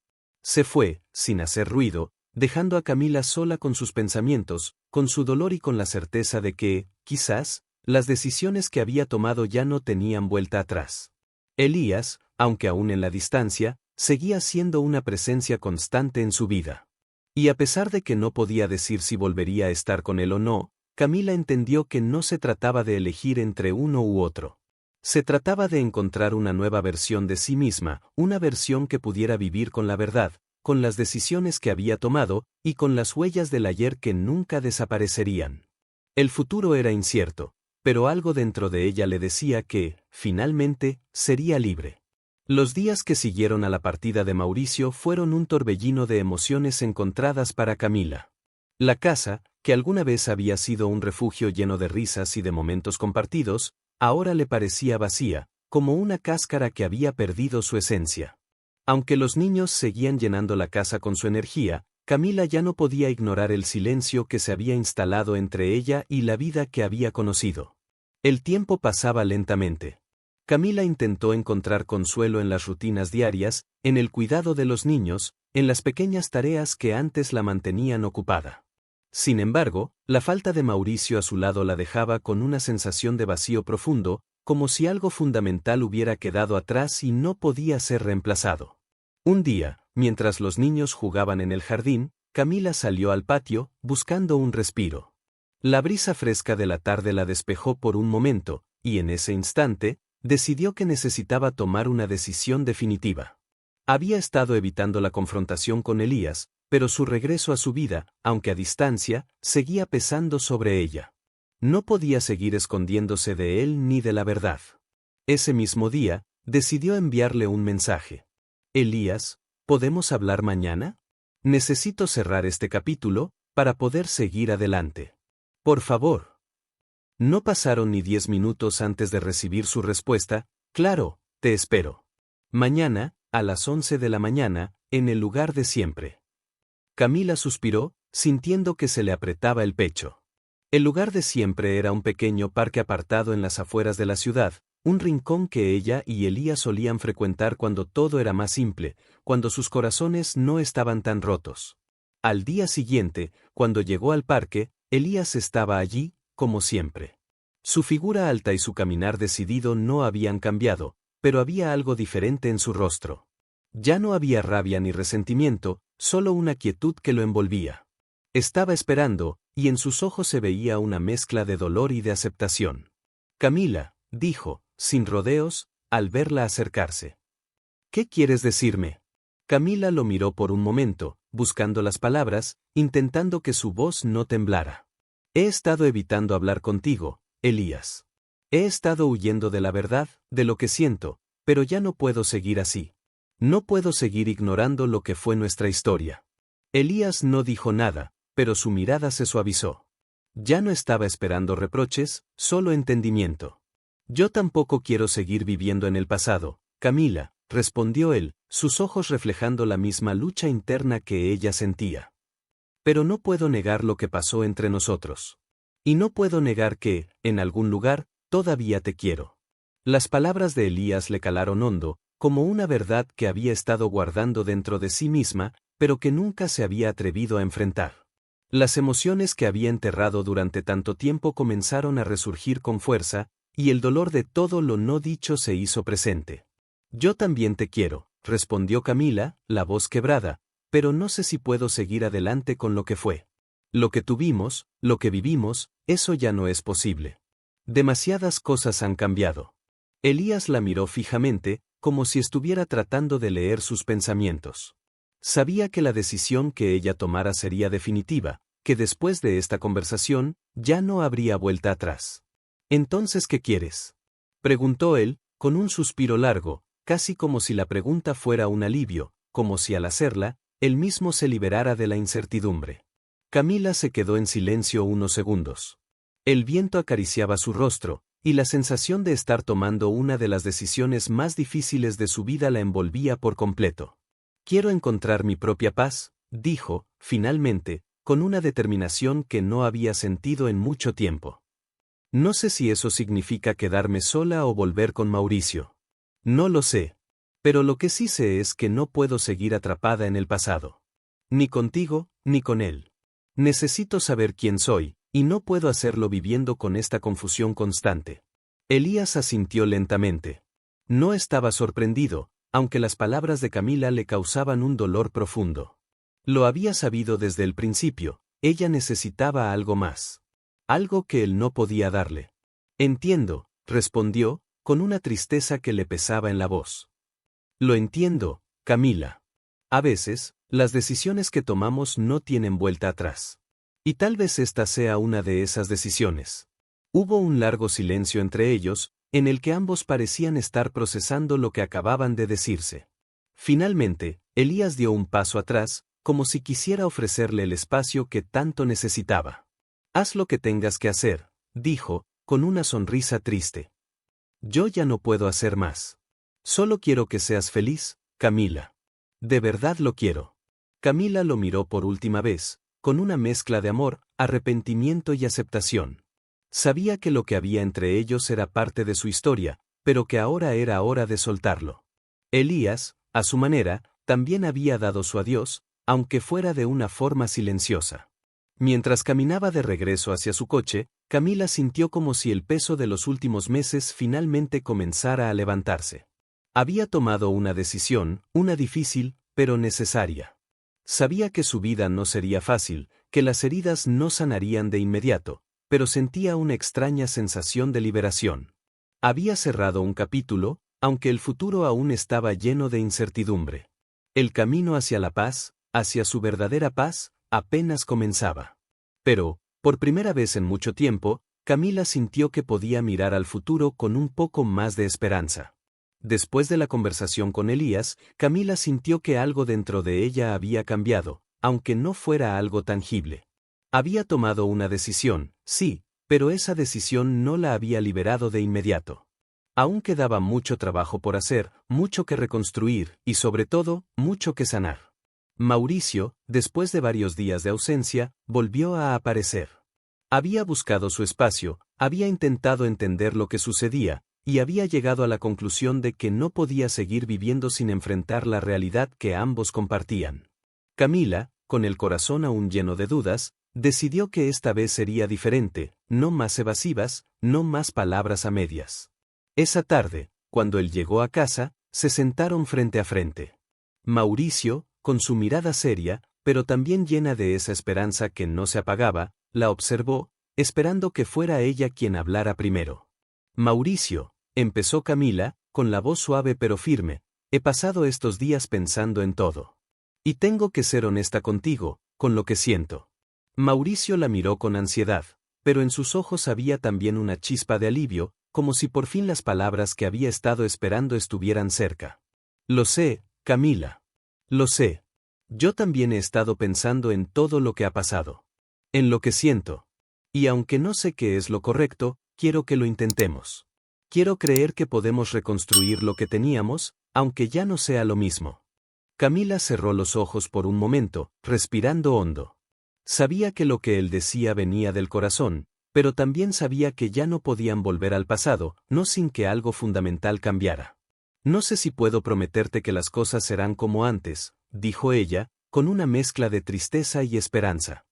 Se fue, sin hacer ruido, dejando a Camila sola con sus pensamientos, con su dolor y con la certeza de que, quizás, las decisiones que había tomado ya no tenían vuelta atrás. Elías, aunque aún en la distancia, seguía siendo una presencia constante en su vida. Y a pesar de que no podía decir si volvería a estar con él o no, Camila entendió que no se trataba de elegir entre uno u otro. Se trataba de encontrar una nueva versión de sí misma, una versión que pudiera vivir con la verdad, con las decisiones que había tomado, y con las huellas del ayer que nunca desaparecerían. El futuro era incierto, pero algo dentro de ella le decía que, finalmente, sería libre. Los días que siguieron a la partida de Mauricio fueron un torbellino de emociones encontradas para Camila. La casa, que alguna vez había sido un refugio lleno de risas y de momentos compartidos, ahora le parecía vacía, como una cáscara que había perdido su esencia. Aunque los niños seguían llenando la casa con su energía, Camila ya no podía ignorar el silencio que se había instalado entre ella y la vida que había conocido. El tiempo pasaba lentamente. Camila intentó encontrar consuelo en las rutinas diarias, en el cuidado de los niños, en las pequeñas tareas que antes la mantenían ocupada. Sin embargo, la falta de Mauricio a su lado la dejaba con una sensación de vacío profundo, como si algo fundamental hubiera quedado atrás y no podía ser reemplazado. Un día, mientras los niños jugaban en el jardín, Camila salió al patio, buscando un respiro. La brisa fresca de la tarde la despejó por un momento, y en ese instante, decidió que necesitaba tomar una decisión definitiva. Había estado evitando la confrontación con Elías, pero su regreso a su vida, aunque a distancia, seguía pesando sobre ella. No podía seguir escondiéndose de él ni de la verdad. Ese mismo día, decidió enviarle un mensaje. Elías, ¿podemos hablar mañana? Necesito cerrar este capítulo, para poder seguir adelante. Por favor. No pasaron ni 10 minutos antes de recibir su respuesta: claro, te espero. Mañana, a las 11 de la mañana, en el lugar de siempre. Camila suspiró, sintiendo que se le apretaba el pecho. El lugar de siempre era un pequeño parque apartado en las afueras de la ciudad, un rincón que ella y Elías solían frecuentar cuando todo era más simple, cuando sus corazones no estaban tan rotos. Al día siguiente, cuando llegó al parque, Elías estaba allí, como siempre. Su figura alta y su caminar decidido no habían cambiado, pero había algo diferente en su rostro. Ya no había rabia ni resentimiento, solo una quietud que lo envolvía. Estaba esperando, y en sus ojos se veía una mezcla de dolor y de aceptación. Camila, dijo, sin rodeos, al verla acercarse. ¿Qué quieres decirme? Camila lo miró por un momento, buscando las palabras, intentando que su voz no temblara. He estado evitando hablar contigo, Elías. He estado huyendo de la verdad, de lo que siento, pero ya no puedo seguir así. No puedo seguir ignorando lo que fue nuestra historia. Elías no dijo nada, pero su mirada se suavizó. Ya no estaba esperando reproches, solo entendimiento. Yo tampoco quiero seguir viviendo en el pasado, Camila, respondió él, sus ojos reflejando la misma lucha interna que ella sentía. Pero no puedo negar lo que pasó entre nosotros. Y no puedo negar que, en algún lugar, todavía te quiero. Las palabras de Elías le calaron hondo, como una verdad que había estado guardando dentro de sí misma, pero que nunca se había atrevido a enfrentar. Las emociones que había enterrado durante tanto tiempo comenzaron a resurgir con fuerza, y el dolor de todo lo no dicho se hizo presente. Yo también te quiero, respondió Camila, la voz quebrada, pero no sé si puedo seguir adelante con lo que fue. Lo que tuvimos, lo que vivimos, eso ya no es posible. Demasiadas cosas han cambiado. Elías la miró fijamente, como si estuviera tratando de leer sus pensamientos. Sabía que la decisión que ella tomara sería definitiva, que después de esta conversación, ya no habría vuelta atrás. ¿Entonces qué quieres? Preguntó él, con un suspiro largo, casi como si la pregunta fuera un alivio, como si al hacerla, él mismo se liberara de la incertidumbre. Camila se quedó en silencio unos segundos. El viento acariciaba su rostro, y la sensación de estar tomando una de las decisiones más difíciles de su vida la envolvía por completo. Quiero encontrar mi propia paz, dijo, finalmente, con una determinación que no había sentido en mucho tiempo. No sé si eso significa quedarme sola o volver con Mauricio. No lo sé. Pero lo que sí sé es que no puedo seguir atrapada en el pasado. Ni contigo, ni con él. Necesito saber quién soy, y no puedo hacerlo viviendo con esta confusión constante. Elías asintió lentamente. No estaba sorprendido, aunque las palabras de Camila le causaban un dolor profundo. Lo había sabido desde el principio, ella necesitaba algo más. Algo que él no podía darle. Entiendo, respondió, con una tristeza que le pesaba en la voz. Lo entiendo, Camila. A veces, las decisiones que tomamos no tienen vuelta atrás. Y tal vez esta sea una de esas decisiones. Hubo un largo silencio entre ellos, en el que ambos parecían estar procesando lo que acababan de decirse. Finalmente, Elías dio un paso atrás, como si quisiera ofrecerle el espacio que tanto necesitaba. Haz lo que tengas que hacer, dijo, con una sonrisa triste. Yo ya no puedo hacer más. Solo quiero que seas feliz, Camila. De verdad lo quiero. Camila lo miró por última vez, con una mezcla de amor, arrepentimiento y aceptación. Sabía que lo que había entre ellos era parte de su historia, pero que ahora era hora de soltarlo. Elías, a su manera, también había dado su adiós, aunque fuera de una forma silenciosa. Mientras caminaba de regreso hacia su coche, Camila sintió como si el peso de los últimos meses finalmente comenzara a levantarse. Había tomado una decisión, una difícil, pero necesaria. Sabía que su vida no sería fácil, que las heridas no sanarían de inmediato, pero sentía una extraña sensación de liberación. Había cerrado un capítulo, aunque el futuro aún estaba lleno de incertidumbre. El camino hacia la paz, hacia su verdadera paz, apenas comenzaba. Pero, por primera vez en mucho tiempo, Camila sintió que podía mirar al futuro con un poco más de esperanza. Después de la conversación con Elías, Camila sintió que algo dentro de ella había cambiado, aunque no fuera algo tangible. Había tomado una decisión, sí, pero esa decisión no la había liberado de inmediato. Aún quedaba mucho trabajo por hacer, mucho que reconstruir y sobre todo, mucho que sanar. Mauricio, después de varios días de ausencia, volvió a aparecer. Había buscado su espacio, había intentado entender lo que sucedía, y había llegado a la conclusión de que no podía seguir viviendo sin enfrentar la realidad que ambos compartían. Camila, con el corazón aún lleno de dudas, decidió que esta vez sería diferente, no más evasivas, no más palabras a medias. Esa tarde, cuando él llegó a casa, se sentaron frente a frente. Mauricio, con su mirada seria, pero también llena de esa esperanza que no se apagaba, la observó, esperando que fuera ella quien hablara primero. Mauricio, empezó Camila, con la voz suave pero firme, he pasado estos días pensando en todo. Y tengo que ser honesta contigo, con lo que siento. Mauricio la miró con ansiedad, pero en sus ojos había también una chispa de alivio, como si por fin las palabras que había estado esperando estuvieran cerca. Lo sé, Camila. Lo sé. Yo también he estado pensando en todo lo que ha pasado. En lo que siento. Y aunque no sé qué es lo correcto, quiero que lo intentemos. Quiero creer que podemos reconstruir lo que teníamos, aunque ya no sea lo mismo. Camila cerró los ojos por un momento, respirando hondo. Sabía que lo que él decía venía del corazón, pero también sabía que ya no podían volver al pasado, no sin que algo fundamental cambiara. No sé si puedo prometerte que las cosas serán como antes, dijo ella, con una mezcla de tristeza y esperanza.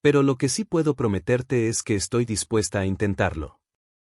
Pero lo que sí puedo prometerte es que estoy dispuesta a intentarlo.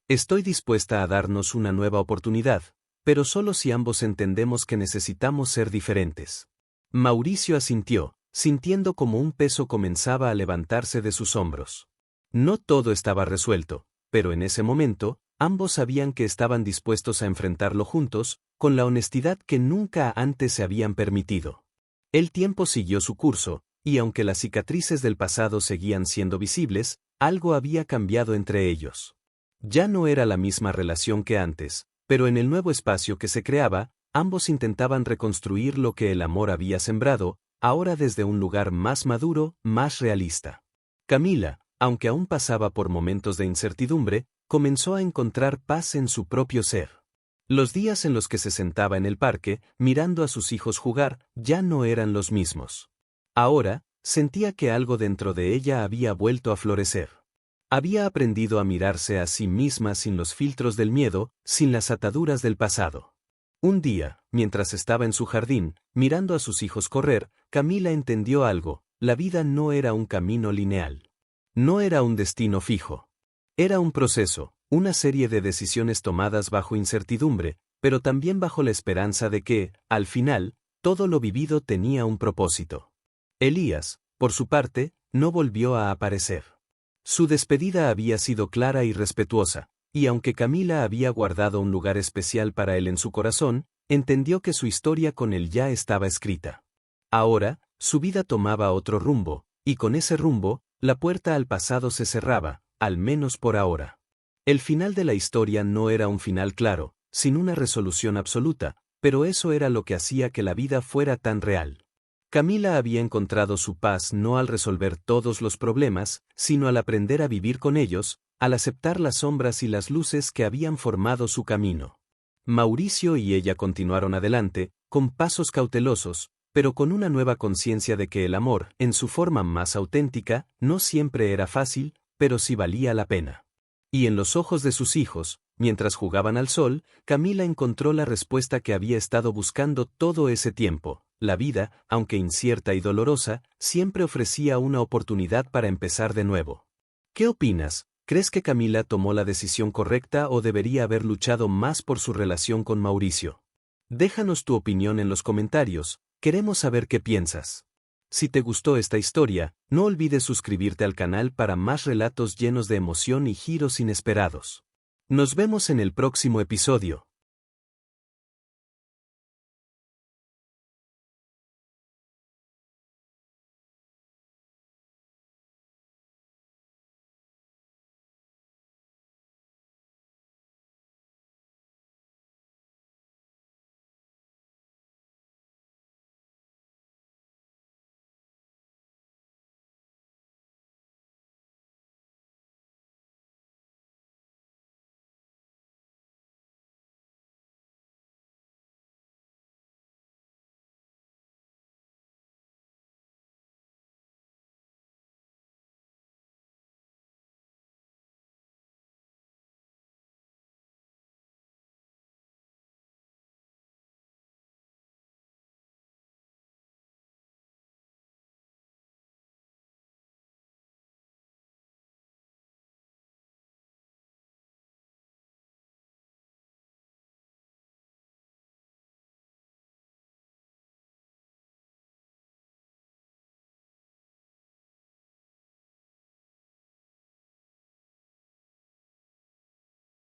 Estoy dispuesta a darnos una nueva oportunidad, pero solo si ambos entendemos que necesitamos ser diferentes. Mauricio asintió, sintiendo como un peso comenzaba a levantarse de sus hombros. No todo estaba resuelto, pero en ese momento, ambos sabían que estaban dispuestos a enfrentarlo juntos, con la honestidad que nunca antes se habían permitido. El tiempo siguió su curso, y aunque las cicatrices del pasado seguían siendo visibles, algo había cambiado entre ellos. Ya no era la misma relación que antes, pero en el nuevo espacio que se creaba, ambos intentaban reconstruir lo que el amor había sembrado, ahora desde un lugar más maduro, más realista. Camila, aunque aún pasaba por momentos de incertidumbre, comenzó a encontrar paz en su propio ser. Los días en los que se sentaba en el parque, mirando a sus hijos jugar, ya no eran los mismos. Ahora, sentía que algo dentro de ella había vuelto a florecer. Había aprendido a mirarse a sí misma sin los filtros del miedo, sin las ataduras del pasado. Un día, mientras estaba en su jardín, mirando a sus hijos correr, Camila entendió algo: la vida no era un camino lineal. No era un destino fijo. Era un proceso, una serie de decisiones tomadas bajo incertidumbre, pero también bajo la esperanza de que, al final, todo lo vivido tenía un propósito. Elías, por su parte, no volvió a aparecer. Su despedida había sido clara y respetuosa, y aunque Camila había guardado un lugar especial para él en su corazón, entendió que su historia con él ya estaba escrita. Ahora, su vida tomaba otro rumbo, y con ese rumbo, la puerta al pasado se cerraba, al menos por ahora. El final de la historia no era un final claro, sin una resolución absoluta, pero eso era lo que hacía que la vida fuera tan real. Camila había encontrado su paz no al resolver todos los problemas, sino al aprender a vivir con ellos, al aceptar las sombras y las luces que habían formado su camino. Mauricio y ella continuaron adelante, con pasos cautelosos, pero con una nueva conciencia de que el amor, en su forma más auténtica, no siempre era fácil, pero sí valía la pena. Y en los ojos de sus hijos, mientras jugaban al sol, Camila encontró la respuesta que había estado buscando todo ese tiempo. La vida, aunque incierta y dolorosa, siempre ofrecía una oportunidad para empezar de nuevo. ¿Qué opinas? ¿Crees que Camila tomó la decisión correcta o debería haber luchado más por su relación con Mauricio? Déjanos tu opinión en los comentarios, queremos saber qué piensas. Si te gustó esta historia, no olvides suscribirte al canal para más relatos llenos de emoción y giros inesperados. Nos vemos en el próximo episodio.